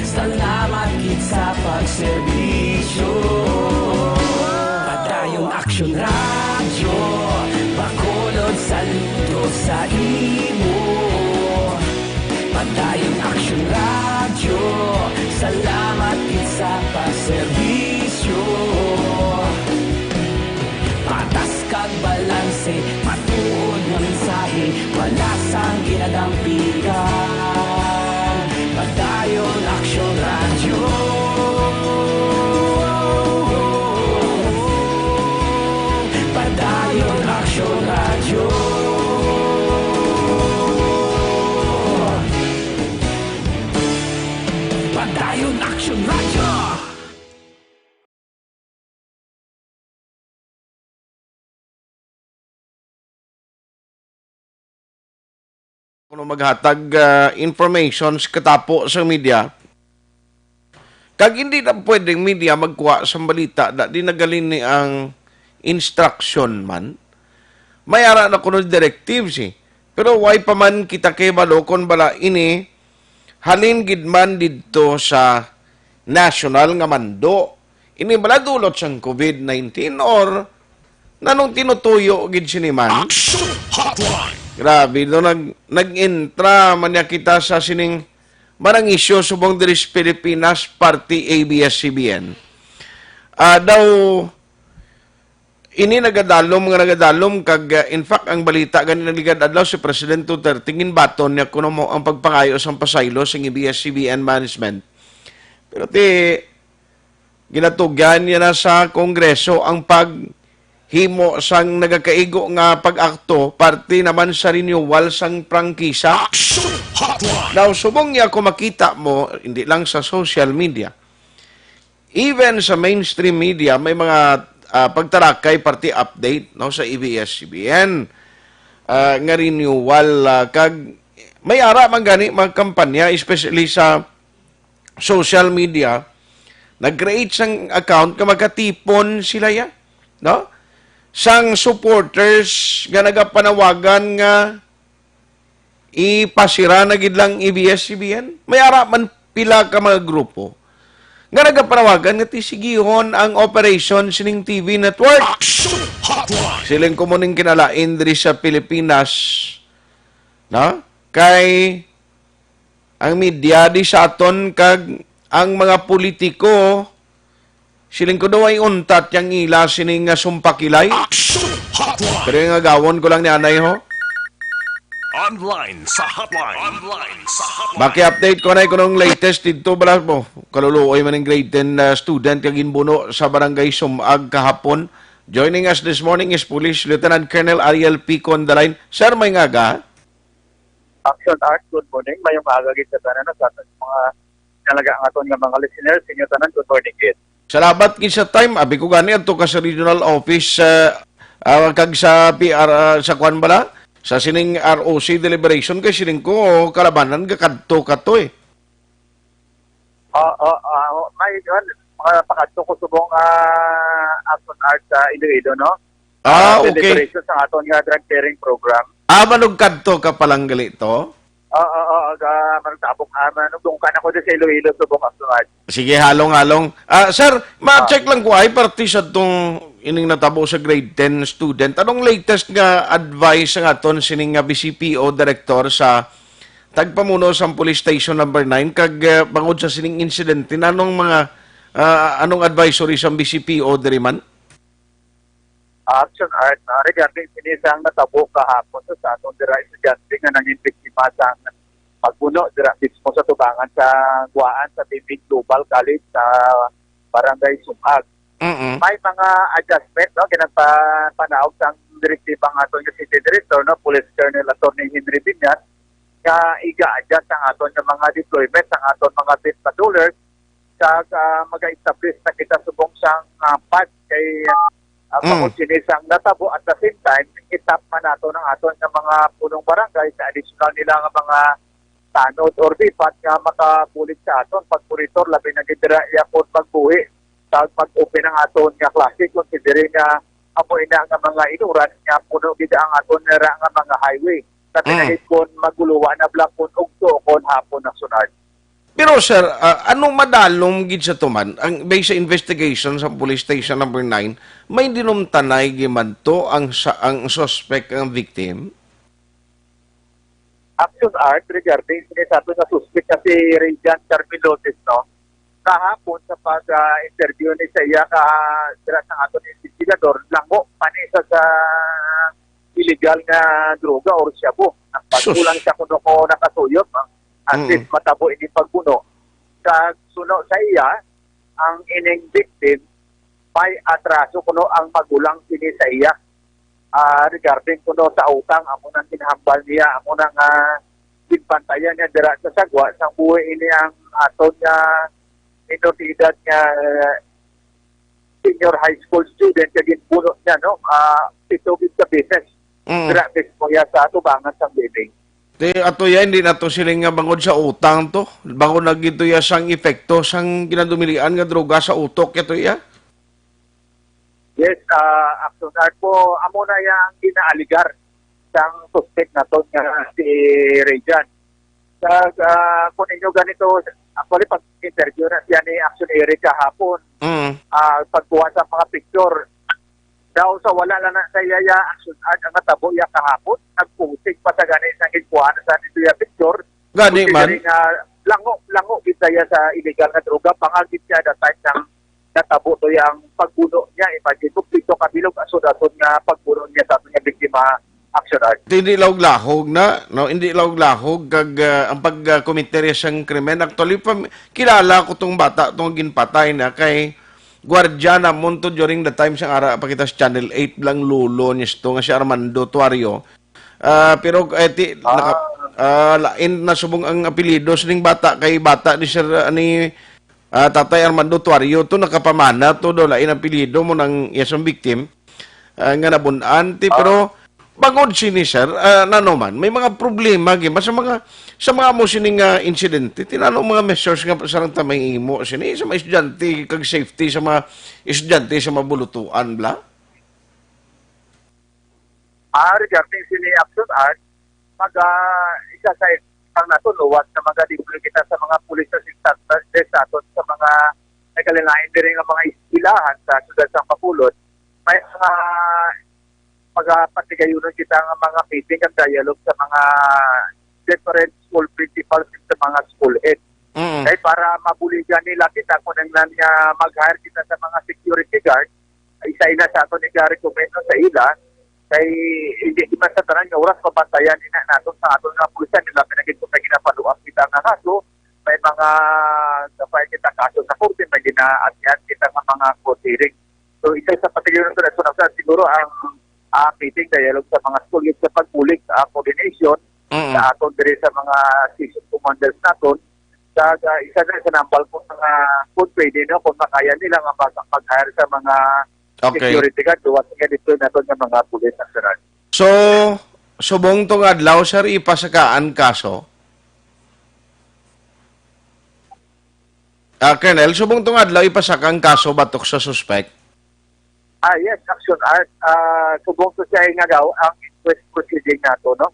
salamat kit sa pagserbisyo. Padayon aksyon radyo, bakolod saludo sa imo. Padayon aksyon radyo, salamat kit sa pagserbisyo. Patas kag balanse, matuod nga mensahe, wala sang ginadampikan. Padayon aksyon radyo. Padayon aksyon radyo. Padayon aksyon radyo. Kung maghatag informations katapo sa media, kag hindi na pwedeng media magkuha sa balita da di nagalin ni ang instruction man, may ara na kuno directives eh. Pero why pa man kita kay balokon bala ini halin gid man didto sa national nga mando. Ini bala dulot sang COVID-19 or nanong tinutuyo gid siniman. Action Hotline. Grabe, no, nag-intra man niya kita sa sining marang isyo subong diri sa Pilipinas, party ABS-CBN. Daw, ini nagadalom, kag in fact, ang balita, ganin naligad adlaw si President Duterte, tingin baton niya kuno mo ang pagpangayos ang pasaylo sa ABS-CBN management. Pero ginatugyan niya na sa Kongreso ang himo sang nagakaigo nga pag-akto parte naman sa renewal sang prangkisa. Now, subong niya kung makita mo, hindi lang sa social media, even sa mainstream media, may mga pagtarakay party update no, sa ABS-CBN nga renewal. Kag may ara man gani mga kampanya, especially sa social media, nag-create sang account ka magkatipon sila ya, no? Sang supporters nga nagapanawagan nga ipasira na gid lang ABS-CBN. May ara man pila ka mga grupo nga nagapanawagan nga tisigihon ang operation sining TV network. Siling kumuning kinalain diri sa Pilipinas, no? Kay ang media di sa aton kag ang mga politiko siling ko daw ay untat yang ila sining sumpakilay. Pero yung agawon ko lang ni anay ho. Online sa hotline. Online sa hotline. Maki-update ko na kunong latest dito bala mo. Kaluluoy man ng grade 10 student kag ginbuno sa barangay Sumag kahapon. Joining us this morning is Police Lieutenant Colonel Ariel P. Condalain. Sir, may ngaga? Action Art, good morning. Mayong aga gid sa tanan sa aton mga talaga ang aton nga mga listeners, inyo tanan good morning gid. Salamat gid sa time. Abi ko gani adto ka sa regional office kag sa PR sa kwan bala sa sining ROC deliberation kay sining ko kalabanan ka kadto eh. May mga pakadto ko subong Action Art sa Iloilo, no? Okay. Deliberation sa aton nga drug bearing program. Manog kadto ka palang gali to? Magtabok nung ka na ko sa Iloilo subong Action Art. Sige, halong-halong. Sir, ma-check lang ko ay party sa itong ining natabo sa grade 10 student. Anong latest nga advice nga ton sining nga BCPO director sa tagpamuno sa police station number 9 kag bangod sa sining incident tinanong mga anong advisory sa BCPO diri man? Action Art regarding sinisang natabo kahapon sa aton dira estudyante nga nanging biktima sa pagbuno dira mismo sa tubangan sa Guaan sa Bibig Global College sa Barangay Sumag. May mga adjustment, no, kinagpanawag sa direktiba ng aton nga City Director, no, Police Colonel Attorney Henry Binyas, nga iga-adjust ang aton nga mga deployment, ang aton mga pit patrollers, sa mag-establish na kita subong siyang pad kay sinisang natabo at the same time, itap man nato ng aton nga mga punong barangay sa additional nila nga mga tanod or bipat nga makabulit sa aton pagpuritor labi na gidira yapon pagbuhi sa pag-open ng aton nga klase considering nga amoy na nga mga inuran nga puno gid ang aton nga mga highway sa pinagit kon maguluwa na blakon og tuokon hapon na sunod. Pero sir, anong madalom gid sa tuman? Ang based sa investigation sa police station number 9, may dinumtanay gimadto ang suspect ang victim? Action Art regarding sa ato na suspect na si Rejan Carmilotes, no? Kahapon sa pag-interview ni sa iya dira sa aton investigador, lango panisa sa illegal nga droga or shabu. Ang pagkulang siya kuno ko nakatuyok, at least matabo ini pagbuno. Sa suno sa iya, ang ining victim may atraso kuno ang magulang sini sa iya. Regarding kuno sa utang, amo nang kinahambal niya, amo nang pinpantayan niya dira sa sagwa, sang buhay ini ang aton nga minoridad nga senior high school student kagin puno niya, no? Pitugid sa business. Dira mismo ya sa tubangan sa building. Ato yan, hindi na to siling nga bangod sa utang to. Bangod na gito ya sang epekto, sang ginadumilian nga droga sa utok, ito ya? Yes, Action Art po, amo na yung ginaaligar sang suspect na to nga si Rejan. Kung inyo ganito, actually pag-interview na siya ni Action Eric kahapon, pagkuha sa mga picture, daw sa wala lang na sa yaya Action Art ang natabo ya kahapon, nagputik pa sa ganit sa gitkuhan sa dito ya picture. Gani man? Lango kita ya sa illegal na droga, pangagit siya na time ng natabo to yung pagbuno niya. Imagine mo, pito kabilog asod-asod nga pagbuno niya sa ating biktima Action Art. Hindi lahog na, no? Hindi lahog kag ang pagkomitere siyang krimen. Actually, kilala ko tong bata, tong ginpatay na kay Guardiana Monto during the time siyang ara pakita sa Channel 8 lang lulo niya ito nga si Armando Tuario. Pero lain na subong ang apelido sining bata kay bata ni Sir ni Tatay Armando Tuario to nakapamana to do lain ang apelido mo ng yasong victim nga nabunan pero bangod sini sir naman may mga problema gyud sa mga mo sining insidente tinanong mga measures nga sarang tamay imo sini sa mga estudyante kag safety sa mga estudyante sa mabulutuan bla. Regarding sini Action Art, isa sa ang natuluwas na mga diplo kita sa mga pulis sa aton sa mga nagkalinain din ng mga istilahan sa siyudad sa Bacolod, may mga pagpatigayunan kita ng mga meeting at dialogue sa mga different school principals sa mga school heads. Kaya para mabuligan nila kita kung nang mag-hire kita sa mga security guard, isa-ina sa ato ni recommend sa ila, kay hindi man sa tanan nga oras pabantayan ina naton sa aton nga pulisya nila pinagid ko kay ginapaluap kita nga kaso may mga kapay kita kaso sa korte may ginaadyan kita nga mga court hearing. So isa sa particular na siguro ang meeting dialogue sa mga school youth sa pagpulik coordination sa aton diri sa mga season commanders naton sa isa na sa nambal ko mga food pwede no kung makaya nila nga pag-hire sa mga security guard duwat nga dito naton nga mga pulis national. So, subong tong adlaw, sir, ipasakaan kaso? Colonel, subong tong adlaw, ipasakang kaso batok sa suspect? Yes, action art. Subong to siya nga daw ang inquest proceeding nato, no?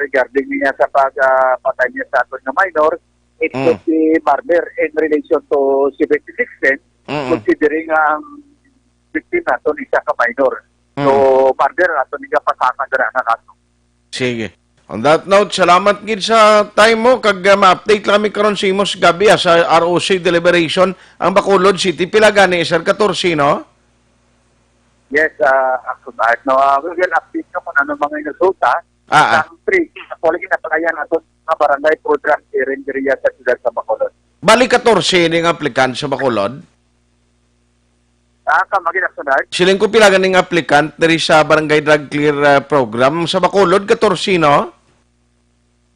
Regarding niya sa pagpatay niya sa aton na minor, it was the murder in relation to civic defense, considering ang victim nato isa ka minor. So, murder nato niya pasaka dira nga kaso. Sige. On that note, salamat gid sa time mo kag ma-update lang mi karon sa imos gabi sa ROC deliberation ang Bacolod City pila gani sir 14 no? Yes, action art. No, we will update ko kung ano mga resulta. Ang 3 sa quality na palayan nato nga barangay program area sa siyudad sa Bacolod. Bali 14 ning aplikant sa Bacolod. Maging action art. Siling ko pila ganing aplikant diri sa Barangay Drug Clear program sa Bacolod 14 no?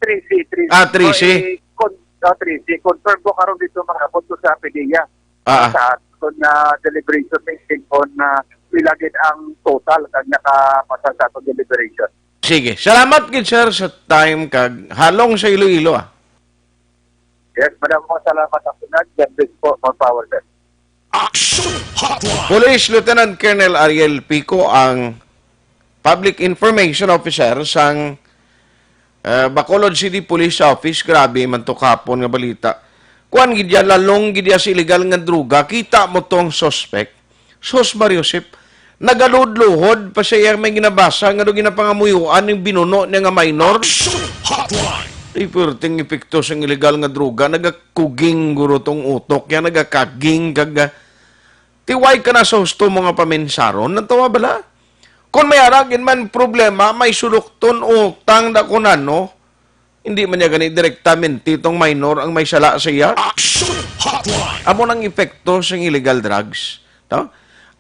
3C. 3C. 3C. Confirm ko karon dito mga punto sa PDEA. Sa aton na deliberation meeting on ilagid ang total kag nakapasa sa aton deliberation. Sige. Salamat gid sir sa time kag halong sa Iloilo Yes, maraming salamat ako na. God bless po. More power sir. Action Hotline. Police Lieutenant Colonel Ariel Pico ang Public Information Officer sang Bacolod City Police Office. Grabe man to kapon nga balita. Kuan gid ya lalong gid ya sa illegal nga droga. Kita mo tong suspect. Sos Mariosep nagalud-luhod pa siya may ginabasa nga do ginapangamuyuan ning binuno niya nga minor. Action Hotline. Perting epekto sa illegal nga droga, nagakuging guro tong utok, yan nagakaging kag tiway ka na sa husto mga paminsaron, natawa bala? Kung may aragin man problema, may sulukton utang da kunano, hindi man niya ganit direktamente itong minor ang may sala sa iya. Action Hotline. Amo ng epekto sa illegal drugs. No?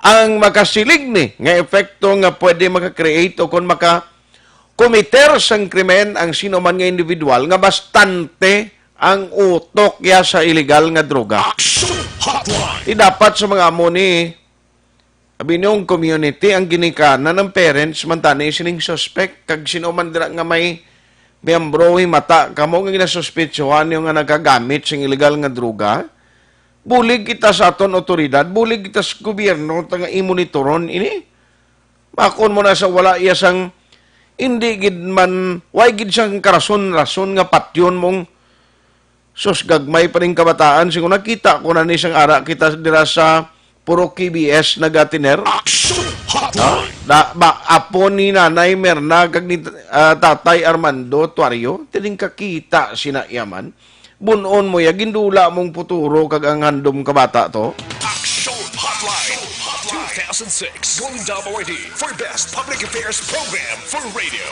Ang makasilig ni, nga epekto nga pwede makakreate o kung komiter sang krimen ang sino man nga individual nga bastante ang utok ya sa illegal nga droga. Action Hotline. Dapat sa mga amo ni abinong community ang ginikanan ng parents mantani sining suspect kag sino man dira nga may miyembro mata kamo nga ginasuspetsuhan yung nga nagagamit sing illegal nga droga. Bulig kita sa aton otoridad, bulig kita sa gobyerno nga imonitoron ini. Makon mo na sa wala iya sang hindi gid man, why gid siyang karason-rason nga patyon mong sus gagmay pa rin kabataan. Siguro nakita ko na ni siyang ara kita dira sa puro KBS nagatiner. Action Hotline. Apo ni Nanay Merna kag ni Tatay Armando Tuario, tining kakita sina yaman. Bunon mo ya, gindula mong puturo kag ang handom kabata to. Action Hotline. 2006 Golden WID for Best Public Affairs Program for Radio.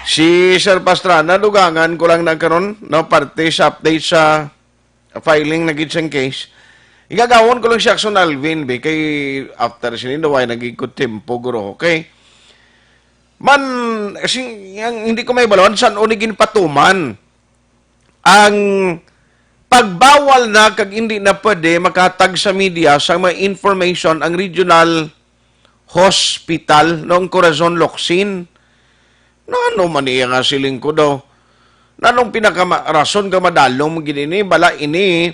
Si Sir Pastrana, dugangan ko lang nagkaroon no, parte sa update sa filing na gitsang case. Igagawon ko lang si Action Alvin, kay after sinindaway, nag-ikot tempo, guro, okay? Man, hindi ko may balon, saan unigin patuman ang pagbawal na kag hindi na pwede makatag sa media sa mga information ang regional hospital noong Corazon Locsin. No, ano man iya nga siling ko daw. Nanong pinakarason ka madalong ginini, bala ini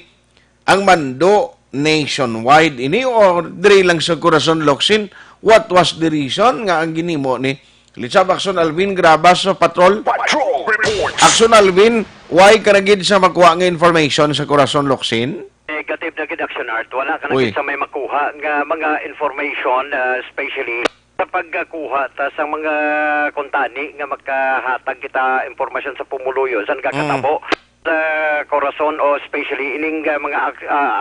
ang mando nationwide ini o dire lang sa Corazon Locsin. What was the reason nga ang ginimo ni Litsab Action Alvin Grabas sa patrol? Patrol reports. Action Alvin, why ka na gid sa makuha nga information sa Corazon Locsin? Negative na gid Action Art. Wala ka na gid sa may makuha nga mga information, especially sa pagkuha ta sa mga kontani nga makahatag kita impormasyon sa pumuluyo saan kakatabo sa Corazon o especially ining mga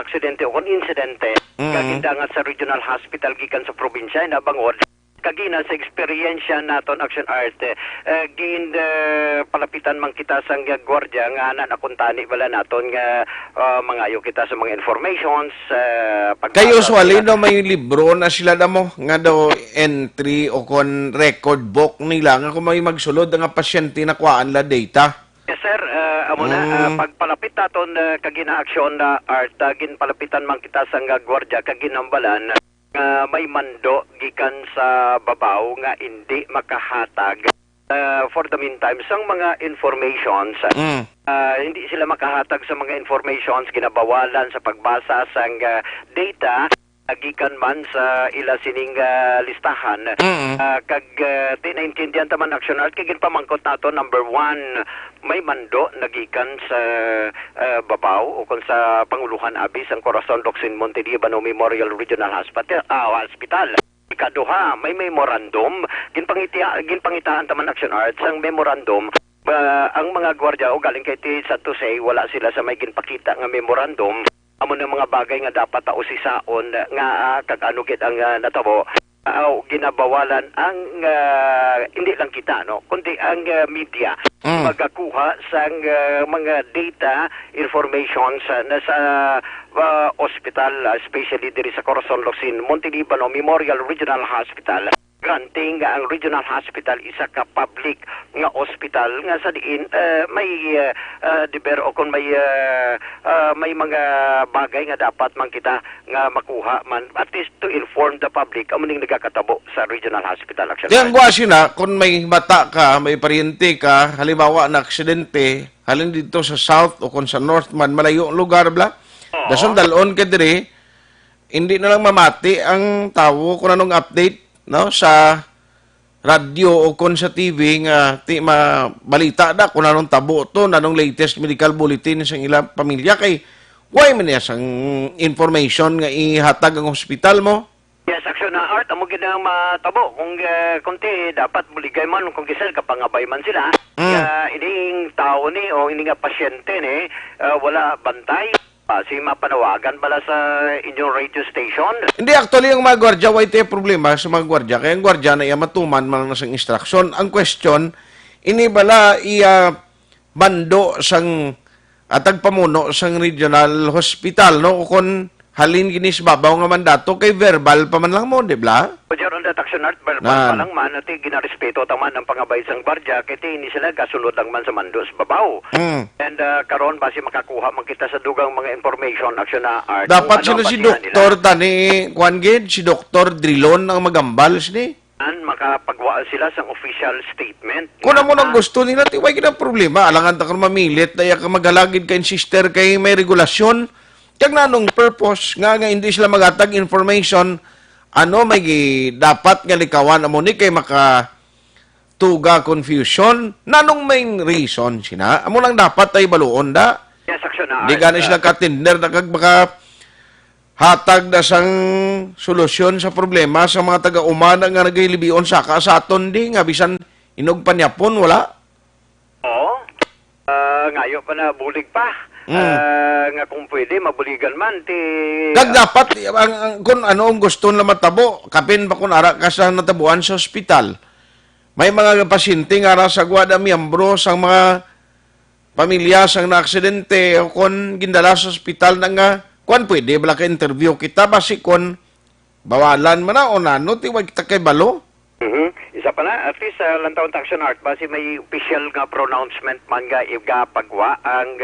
aksidente o insidente kagindangat sa regional hospital gikan sa probinsya na bangod kagina sa eksperyensya naton Action Art gin palapitan man kita sa gwardiya nga nakuntani bala naton nga mangayo kita sa mga informations Kayo usually no may libro na sila mo nga daw entry o kon record book nila nga kung may magsulod nga pasyente na kuhaan la data. Yes, sir. Amo na, pagpalapit naton kagina Action Art, ginpalapitan man kita sa gwardiya kaginambalan may mando gikan sa babaw nga hindi makahatag for the meantime sang mga informations. Hindi sila makahatag sa mga informations ginabawalan sa pagbasa sang data gikan man sa ila sining listahan kag tinaintindihan taman Action Art kag pamangkot nato number 1 may mando nagikan sa babaw o kon sa Panguluhan Abi sang Corazon Locsin Monte Líbano Memorial Regional Hospital ikaduha may memorandum ginpangitaan taman Action Art sang memorandum ang mga gwardiya o galing kay sa to say wala sila sa may ginpakita nga memorandum amo na mga bagay nga dapat usisaon nga kag ano gid ang natabo ginabawalan ang hindi lang kita no kundi ang media magakuha sa mga data information na sa hospital especially diri sa Corazon Locsin Monte Líbano Memorial Regional Hospital granting ang regional hospital isa ka public nga hospital nga sa diin may diber o kon may mga bagay nga dapat man kita nga makuha man at least to inform the public amo ning nagakatabo sa regional hospital Action. Diyan gwa sila kung may mata ka, may paryente ka, halimbawa na aksidente, halin dito sa south o kung sa north man malayo ang lugar bla. Dason dalon ka diri hindi na lang mamati ang tawo kung anong update no sa radyo o kon sa TV nga ti balita da kung anong tabo to anong latest medical bulletin sa ilang pamilya kay why man ya sang information nga ihatag ang hospital mo. Yes, Action Art amo gid ang matabo kung kunti dapat buligay man kung gisel kapangabay man sila ining tao ni o ining pasyente ni wala bantay si mapanawagan bala sa inyong radio station? Hindi, actually, yung mga gwardya, why tayo problema sa mga gwardya? Kaya yung gwardya na iya matuman man na sang instruction. Ang question, ini bala iya bando sang tagpamuno sang regional hospital, no? Kung halin ginis babaw nga mandato, kay verbal pa man lang mo, di ba? Diyan on that Action Art, verbal pa lang man, at ginarespeto taman ang pangabay sang gwardya, kaya hindi sila kasunod lang man sa mandos babaw. And karon basi makakuha man kita sa dugang mga information Action Art. Dapat sila si Dr. Tani Juan Gid, si Dr. Drilon ang magambal sini. Makapagwa sila sa official statement. Kung mo nang gusto nila, tiway kita problema. Alangan ta kang mamilit, daya ka magalagid kay sister kay may regulasyon. Kaya nanong purpose nga hindi sila magatag information ano may dapat nga likawan amo ni kay maka tuga confusion nanong main reason sina amo lang dapat ay baluon da. Yes, Action Art. Di gani sila katender na kag baka hatag na sang solusyon sa problema sa mga taga-umana nga nagilibion saka sa aton di nga bisan inog panyapon wala. Oo. Ngayo pa na bulig pa. Nga kung pwede mabuligan man ti kag dapat kung ano ang gusto na matabo kapin ba kung ara ka sa natabuan sa ospital may mga pasyente nga ara sa gwada miyembro sang mga pamilya sang naaksidente o kung gindala sa ospital na nga kung pwede bala ka interview kita basi kung bawalan man na o nano ti wag kita kay balo. Isa pa na, at least lantaon Action Art, basi may official nga pronouncement man nga pagwa ang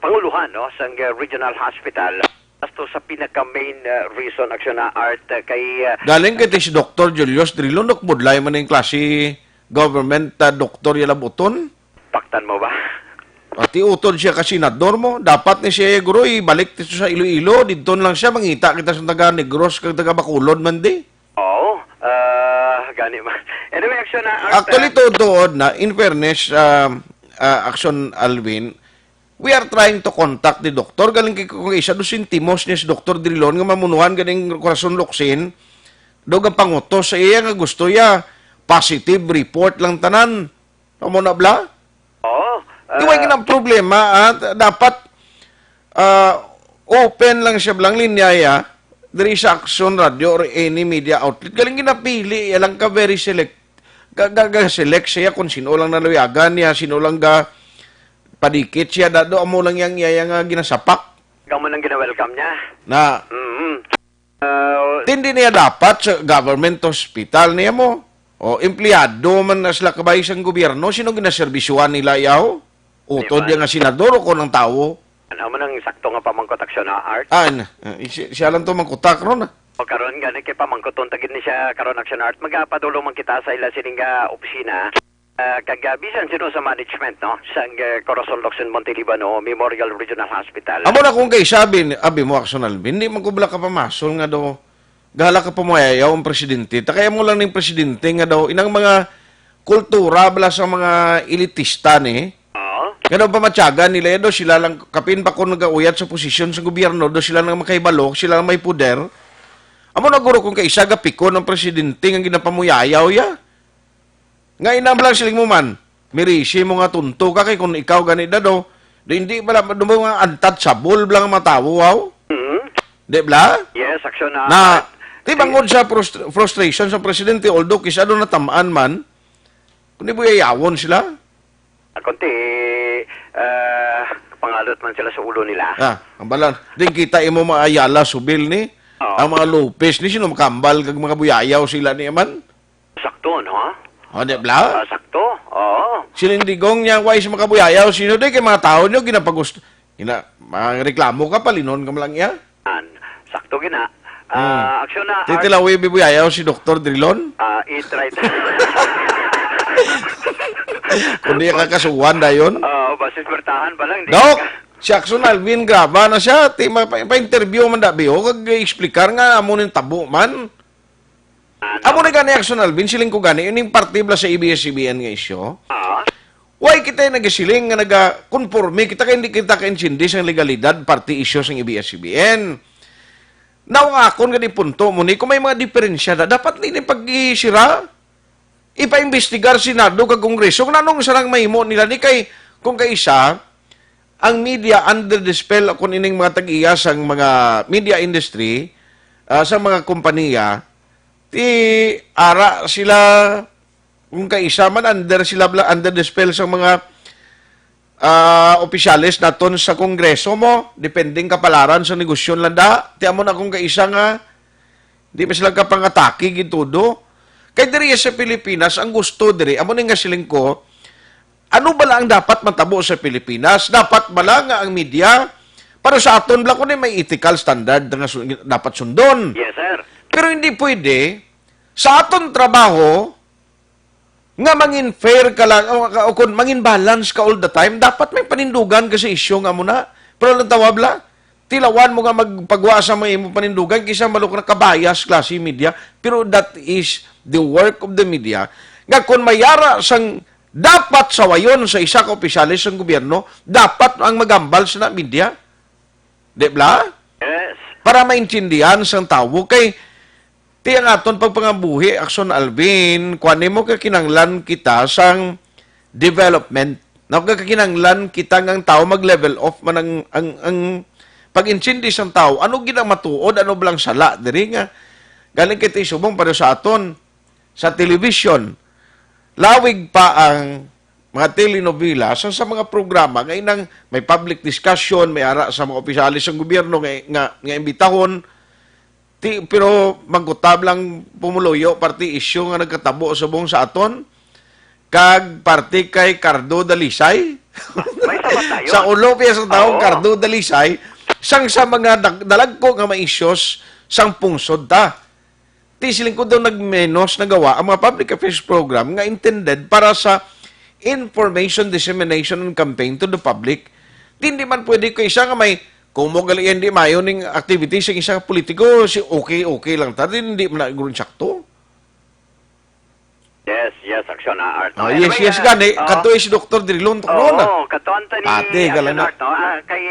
Panguluhan no, sa regional hospital. Asto sa pinaka-main reason Action Art kay... Galing kay si Dr. Julius Drilon, budlay man yung klase government doktor yala buton. Paktan mo ba? Pati utod siya kasi senador mo. Dapat ni siya guro, ibalik dito sa Iloilo. Dito lang siya, mangita kita sa taga-Negros, kag taga-Bacolod man di. Oo, gani man. Anyway, Action Art... Actually, doon na, in fairness, Action Alvin, we are trying to contact the doctor. Galing kung isa do sintimos niya si Dr. Drilon nga mamunuhan ganing Corazon Locsin. Doon ang pangutos sa iya nga gusto ya positive report lang tanan. Amo na bla? Oo. Iway ka ng problema at dapat open lang siya blang linya ya. diri sa Action Radio or any media outlet, galing ginapili, alang ka very select, select siya kung sino lang naluyagan niya, sino lang ga padikit siya, dado amo lang yang nga ginasapak. Ikaw mo nang gina-welcome niya. Na, hindi niya dapat sa government hospital niya mo. O, empleyado man na sila kabay sa gobyerno, sino ginaserbisyuan nila yaw? Utod yung nga senador o ko ng tao. Ano mo nang sakto nga pamangkot aksyon na art? Siya lang to mangkutak ron. O karon gani kay pamangkoton tagid ni siya karon action art magapadulong man kita sa ila sining opisina kagabisan sino sa management no sa Corazon Locsin Montelibano Memorial Regional Hospital. Amo na kung kay sabi abi mo Action Alvin, hindi man ko bala ka pamasol nga daw. Gala ka pamayayaw ang presidente. Takaya mo lang ning presidente nga daw inang mga kultura bala sa mga elitista ni. Nga daw pamatyagan nila daw sila lang kapin pa kung nagauyat sa posisyon sa gobyerno daw sila lang makaibalo, sila lang may puder. Amo na guro kung kaisa gapiko ng presidente nga ginapamuyayaw ya. Nga inam lang siling mo man, mirisi mo nga tunto ka kay kung ikaw ganida do, hindi pala mo nga untouchable blang matawo, wow? Di bla? Yes, action na. Na, di bangod sa frustration sa presidente, although kisa doon natamaan man, kung di buyayawon sila? Kunti, pangalot man sila sa ulo nila. Ang balan. Din kita imo mga Ayala, Subil ni, ang mga Lopez ni, sino makambal kag mga buyayaw sila ni man? Sakto, no? O, di bla? Sakto, oo. Sinindigong niya, wais makabuyayaw, sino di kay mga tao nyo, ginapagusto. Mga reklamo ka, palinon ka malang iya. Sakto gina. Aksyon na. Titilawi bibuyayaw si Dr. Drilon? Eat right. Kung di ka kasuwan na yun? Basis bertahan ba lang? Dok, si Action Alvin, graba na siya. Pa-interview man dabi o, kag-explicar nga, amo ng tabo man. Amo na gani Action Alvin, siling ko gani, yun yung partibla sa ABS-CBN nga isyo. Why kita yung nagasiling nga naga-conforme, kita ka hindi kita ka-insindi sa legalidad, party issue sa ABS-CBN. Nawakon nga di punto mo ni, kung may mga diferensya na, dapat nila pag-isira, ipa-investigar Senado kag Kongreso, kung anong sarang mahimo nila, ni kay, kung kaisa, ang media under the spell, kung ining mga tag-iya sa mga media industry, sa mga kompanya, ti ara sila kung kaisa man under the spell sa mga opisyalis naton sa Kongreso mo, depending kapalaran sa negosyon landa, ti amo na kung kaisa nga di pa sila kapangatake gitudo. Kay diri sa Pilipinas ang gusto diri amo ni nga siling ko, ano bala ang dapat matabo sa Pilipinas? Dapat bala nga ang media para sa aton bala kuno may ethical standard nga dapat sundon. Yes, sir. Pero hindi pwede, sa aton trabaho, nga mangin fair ka lang, o kung mangin balance ka all the time, dapat may panindugan ka sa isyo nga muna. Pero lang tawab la, tilawan mo nga magpagwa sa mga imo panindugan, kisa maluk na kabayas klase media, pero that is the work of the media. Nga kung mayara sang dapat sawayon sa isa ka opisyalis ng gobyerno, dapat ang magambal sa media. Di ba? Yes. Para maintindihan sang tao kay tiang aton pagpangabuhi Action Alvin kuan mo ka kinanglan kita sang development na kakinanglan kita ngang tao mag-level off man ang pag-intindi sang tao ano gid ang matuod ano blang sala diri nga galing kita subong para sa aton sa television lawig pa ang mga telenovela sa mga programa ngay nang may public discussion may ara sa mga opisyalis ng gobyerno nga imbitahon pero magkutab lang pumuloyo party issue nga nagkatabo sa buong sa aton kag party kay Cardo Dalisay sa ulo piya sa taong Cardo Dalisay sang sa mga dalagko nga ma-issues sang pungsod ta ti siling ko daw nagmenos nagawa ang mga public affairs program nga intended para sa information dissemination and campaign to the public hindi man pwede ko isa nga may kung mo galian di mayo ning activity sa isang politiko, si okay lang. Tadi hindi mo na gurun sakto. Yes, action na art. Yes, gani. Kato si Dr. Drilon. Kato anta ni action art. Kay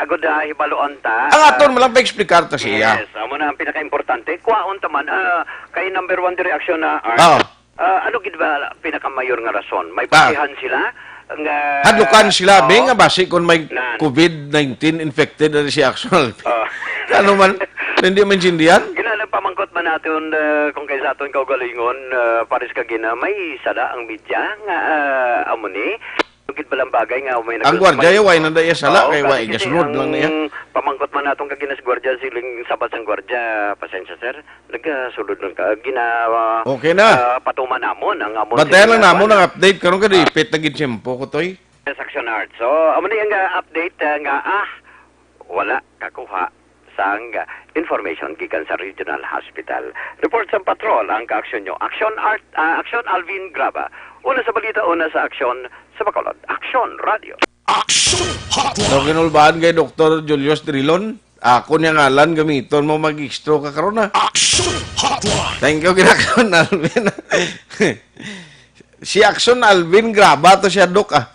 agod hibaluan ta. Ang aton mo lang pa-explicar ta siya. Yes, amo na ang pinaka-importante. Kuwaon taman, kay number 1 dire action na art. Ano gid ba pinaka-mayor nga rason? May pasihan sila? Hadlukan sila, nga basi kung may COVID-19 infected na si Action Alvin. Ano man, Hindi maintindihan? Ginalang pamangkot man natin kung kay sa aton kaugalingon pares ka gina may sada ang media nga amo ni Bukid balang bagay nga may Ang gwardiya way nandaya sala kay way gasunod lang niya. Pamangkot man natong kaginas gwardiya siling sabat sang gwardiya pasensya sir. Nagasulod lang ka ginawa. Okay na. Patuman namon ang amon. Bantayan lang namon ang update karon ka ipit na gid tiyempo ko toy. Section art. So amo ni ang update nga wala kakuha sang information gikan sa regional hospital. Report sa patrol ang kaaksyon nyo. Action Alvin Graba. Una sa balita, una sa aksyon sa Bacolod. Action Radio. Action Hotline. So kinulbaan kay Dr. Julius Trilon, ako niya ngalan gamiton mo mag-stroke ka karon na. Action Hotline. Thank you ginakaon Alvin. Si Action Alvin Graba to siya dok ah.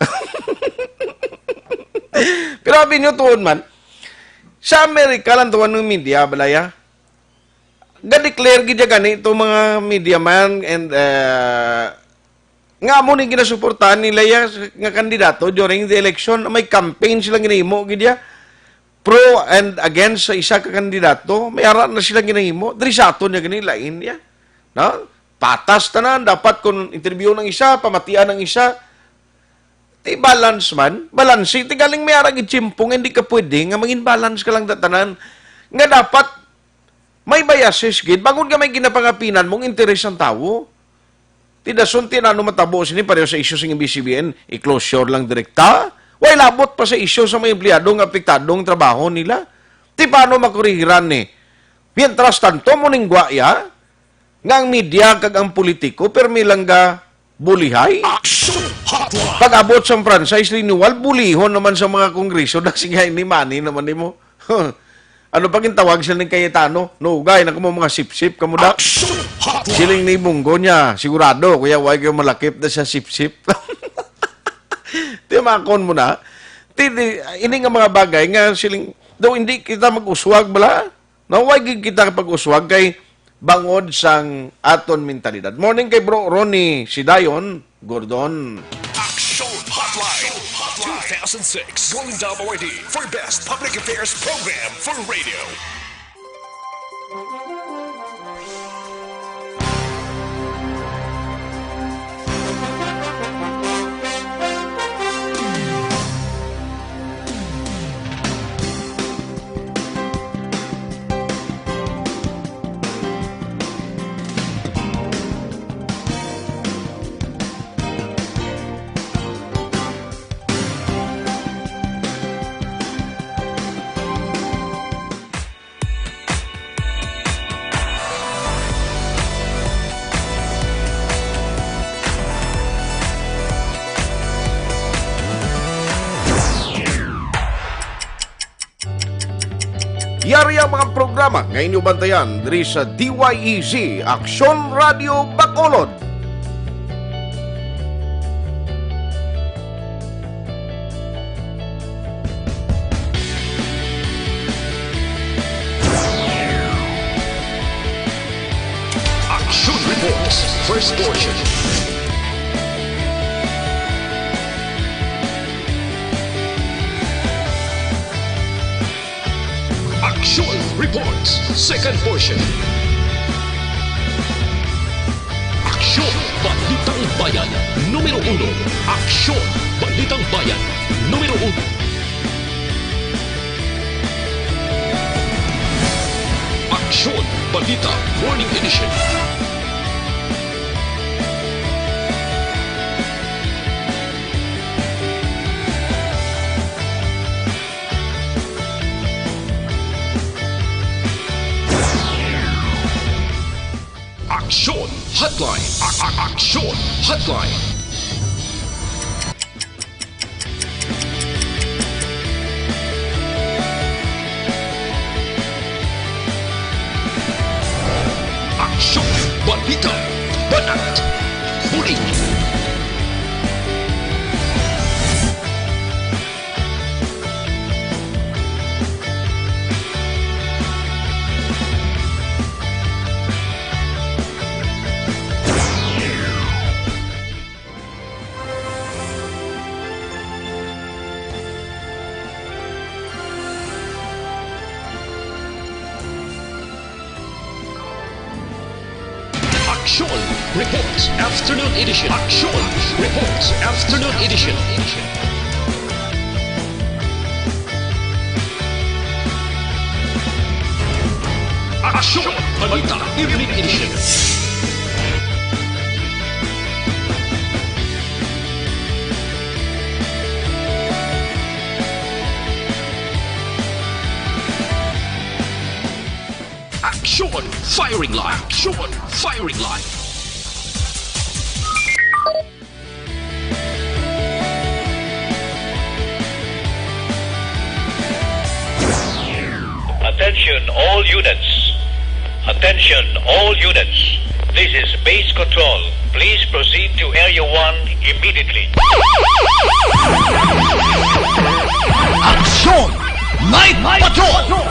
Pero abi nyo tuon man, sa Amerika lang tuwan ng media, balaya. Ga-declare gid gani ito mga media man and nga mo ni ginasuportahan nila ya nga kandidato during the election. May campaign silang ginahimo gid ya. Pro and against sa isa ka kandidato. May ara na silang ginahimo. Diri sa aton niya gani lain ya. No? Patas tanan dapat kung interview ng isa, pamatian ng isa. Ti balance man, balance. Ti galing may arag ichimpong, hindi ka pwede nga maging balance ka lang datanan. Nga dapat may biases gid. Bagon ka may ginapangapinan mong interes ng tao. Ti dason ti nano matabo sini pareho sa isyu sing BCBN, i-closure lang direkta. Way labot pa sa isyu sa mga empleyado nga apektadong trabaho nila. Ti paano makurihiran ni? Mientras tanto mo ning gwaya nga ang media kag ang politiko permi lang ga bulihay. Pag-abot sa franchise renewal, bulihon naman sa mga kongreso na sige ni money naman ni mo. Ano pag tawag sila ng Cayetano? No, gay na mga sip-sip kamo da. Siling ni Munggo niya, sigurado kuya way kayo malakip na sa sip-sip. Timakon mo na. Ini nga mga bagay nga siling daw hindi kita mag-uswag bala. No, way kita pag-uswag kay bangod sang aton mentalidad. Morning kay Bro Ronnie Sidayon Gordon. Action Hotline 2006 Golden Dome Award for Best Public Affairs Program for Radio. Yari ang mga programa ngayon yung bantayan diri sa DYEZ Action Radio Bacolod. Action Reports First Portion. Action Reports, second portion. Action Balitang Bayan, numero 1. Action Balitang Bayan, numero 1. Action Balita Morning Edition. Action Hotline. Action Hotline. Action Balita Banat Huli. Action Reports Afternoon Edition. Action Reports Afternoon Edition. Action Balita Evening Edition. Action Firing Line. Action Firing Line. Attention all units. Attention all units. This is base control. Please proceed to Area 1 immediately. Action! Night Patrol!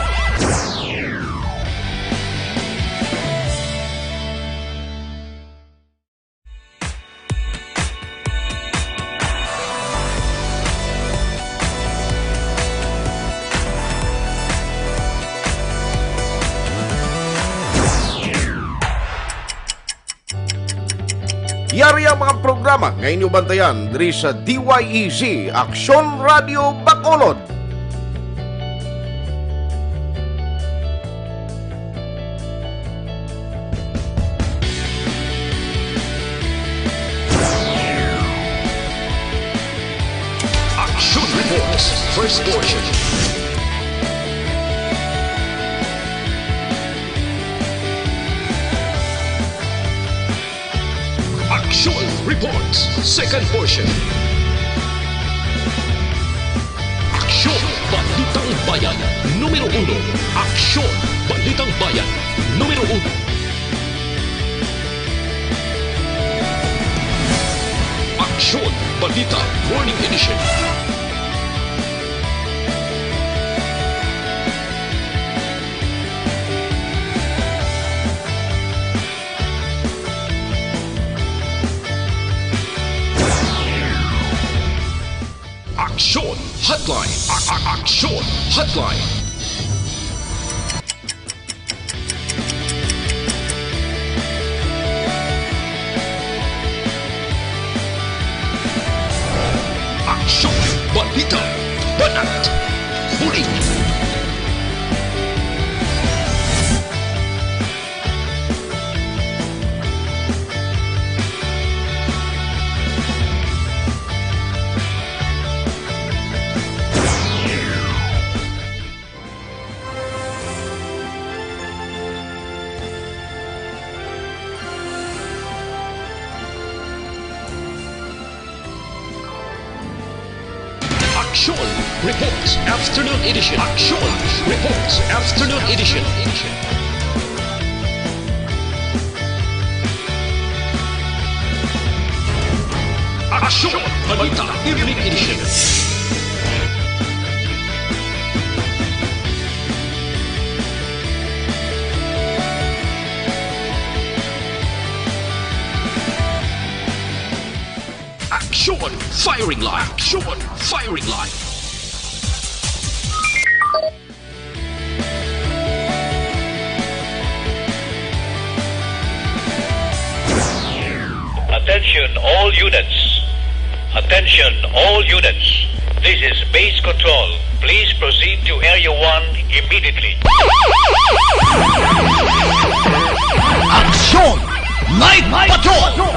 Yari ang mga programa ngayon nyo bantayan diri sa DYEZ Aksyon Radio Bacolod. Action Reports First Portion. Action Reports Second Portion. Action Balitang Bayan Numero 1. Action Balitang Bayan Numero 1. Action Balita Morning Edition. Action Hotline. Action Hotline. Action Balita Banat Huli. Action Reports Afternoon Edition. Action Reports Afternoon Edition. Action Balita Evening Edition. Action Firing Line. Action Firing Line. Attention all units. Attention all units. This is base control. Please proceed to Area 1 immediately. Action! Night Patrol!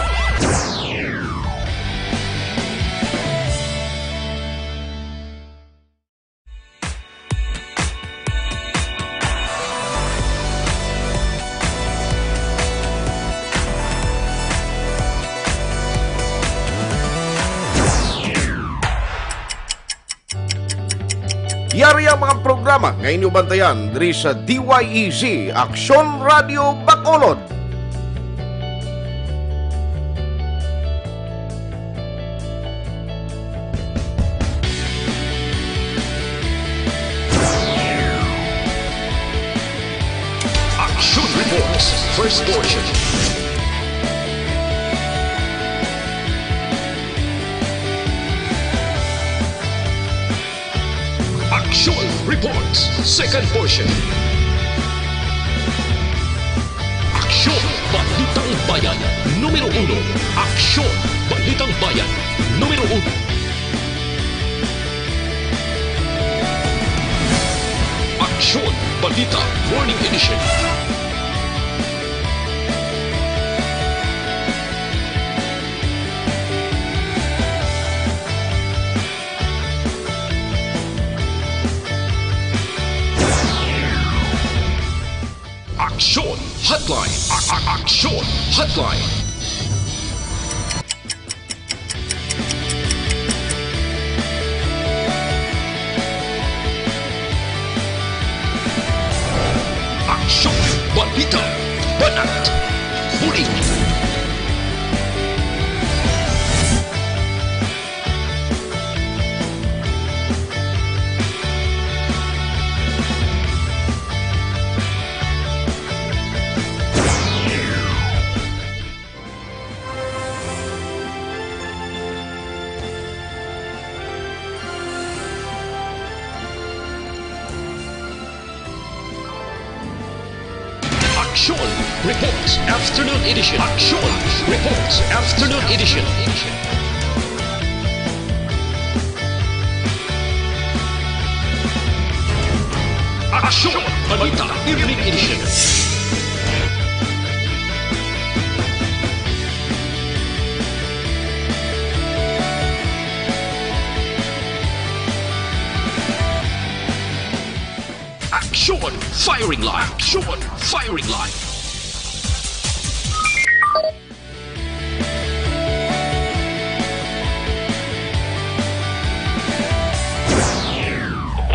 Yari ang mga programa ngayon nyo bantayan diri sa DYEZ Aksyon Radio Bacolod. Action Reports First Portion. Action Reports Second Portion. Action Balitang Bayan Bayan, numero 1. Aksyon, Balitang Bayan, numero 1. Aksyon, Balita, Morning Edition. Aksyon, Hotline. Aksyon, Hotline. Aksyon, Balita, Banat, Huling. Aksyon, Reports, Afternoon Edition. Aksyon, Reports, Afternoon Edition. Aksyon, Balita, Evening Edition. Aksyon, Firing Line. Aksyon, Firing Line.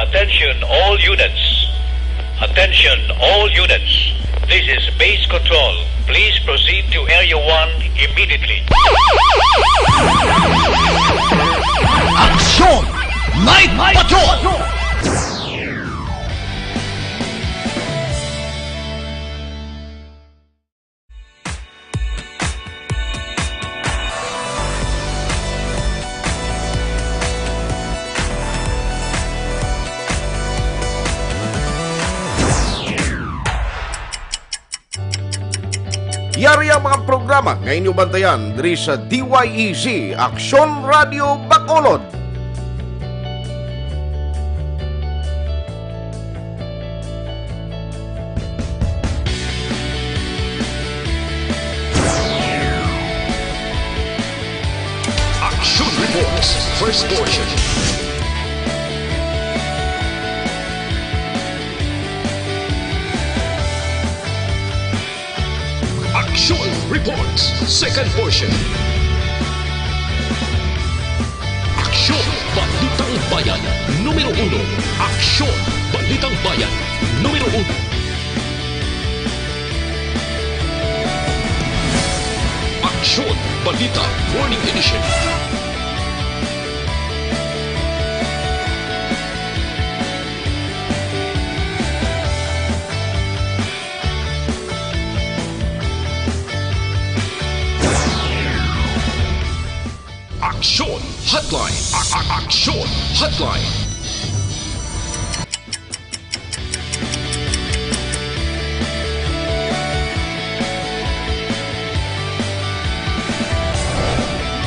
Attention all units. Attention all units. This is base control. Please proceed to Area 1 immediately. Aksyon! Night Patrol! Yari ang mga programa ngayon nyo bantayan diri sa DYEZ Aksyon Radio Bacolod. Aksyon Reports, first portion. Aksyon Reports, second portion. Aksyon Balitang Bayan, numero 1. Aksyon Balitang Bayan, numero 1. Aksyon Balita, Morning Edition. Aksyon Hotline. Aksyon Hotline.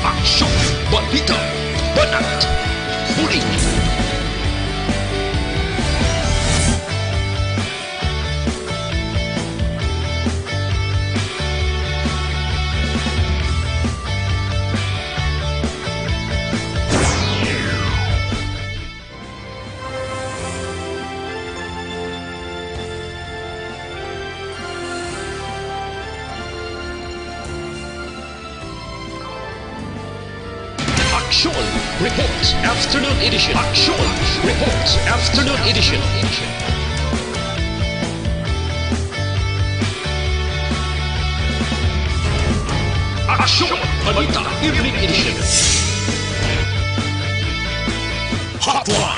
Aksyon Balita, Banat, Huling. Aksyon Reports, Afternoon Edition. Aksyon Reports, Afternoon Edition. Aksyon Balita, Evening Edition.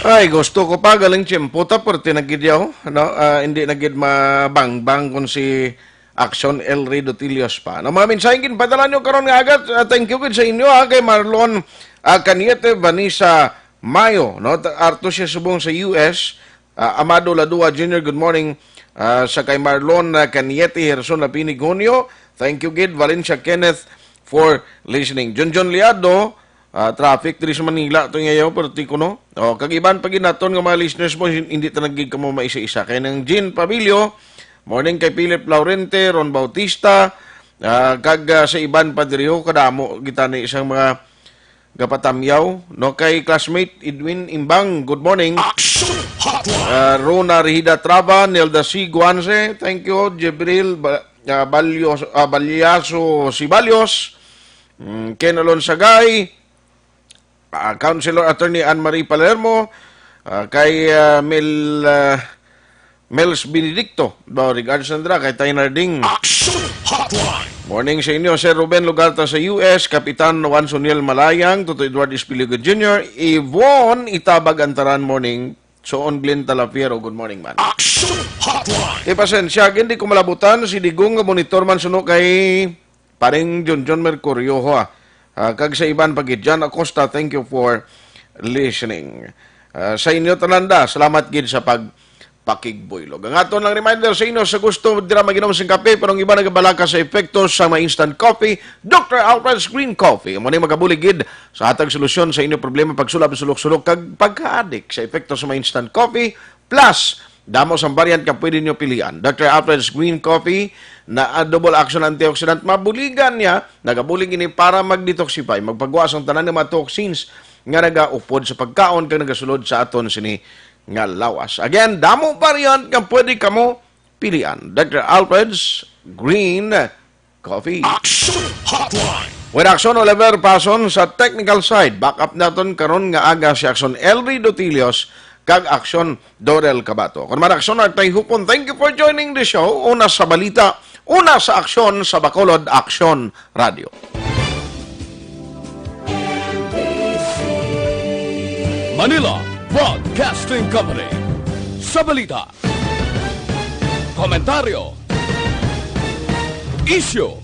Ay, gusto ko pa galing tiyempo tapos tinagidyaw. No? Hindi nagid mabang-bang kung si Aksyon El Rey Dotilios pa. No, mga mensahe padala nyo karon nga agad. Thank you sa inyo kay Marlon Caniete Vanessa Mayo. No? Arto siya subong sa US. Amado Ladua Jr., good morning. Sa kay Marlon Caniete, Herson Lapinig Junio. Thank you, Gid. Valencia Kenneth for listening. John Liado, traffic diri sa Manila ito ngayon, partikulo. Kag-iban pag naton nga mga listeners mo, hindi tanagig ka mo maisa-isa. Kaya ng Jean Pabilio, morning kay Philip Laurente, Ron Bautista, kag sa iban pa diri ho, kadamo kita ni isang mga gapatamyaw. No, kay classmate Edwin Imbang, good morning. Rona Rihida Traba, Nelda C. Guanze, thank you. Jibril Balyaso Sibalios, Ken Alon Sagay, Councilor Attorney Anne-Marie Palermo, kay Mels Benedicto, regards Sandra, kay Tainarding. Morning sa inyo, Sir Ruben Lugarta sa US, Kapitan Juan Soniel Malayang, Toto Edward Espiligo Jr., Yvonne Itabag Antaran, morning. So, on Glenn Talapiero, good morning, man. Pasensya, hindi ko malabutan, si Digong nga monitor man suno kay paring John Mercurio, ha. Kag sa iban pagit, John Acosta, thank you for listening. Sa inyo, Tananda, salamat gid sa pagpakigboylog. Ang aton lang reminder sa inyo, sa gusto dira maginom sing kape, pero ang iba nagabalaka sa epekto sa mga instant coffee, Dr. Alfred's Green Coffee. Muna magabulig gid sa hatag solusyon sa inyo problema pagsulab, sulok-sulok, kag pagka-addict sa epekto sa mga instant coffee, plus damos ang variant ka pwede nyo pilihan. Dr. Alfred's Green Coffee na double action antioxidant, mabuligan niya, nagabulig ini para mag-detoxify, magpagwas ang tanan ng mga toxins nga nagaupod sa pagkaon kang nagasulod sa aton sini nga lawas. Again, damo variant ka pwede kamo pilihan. Dr. Alfred's Green Coffee. Action Hotline. With Action Oliver Pason sa technical side, back up naton karon nga aga si Action Elry Dotilios kag Action Dorel Cabato. Kung man-aksyon at tayo hupon, thank you for joining the show. Una sa balita, una sa aksyon sa Bacolod Action Radio. Manila Broadcasting Company. Sa balita, komentaryo, issue,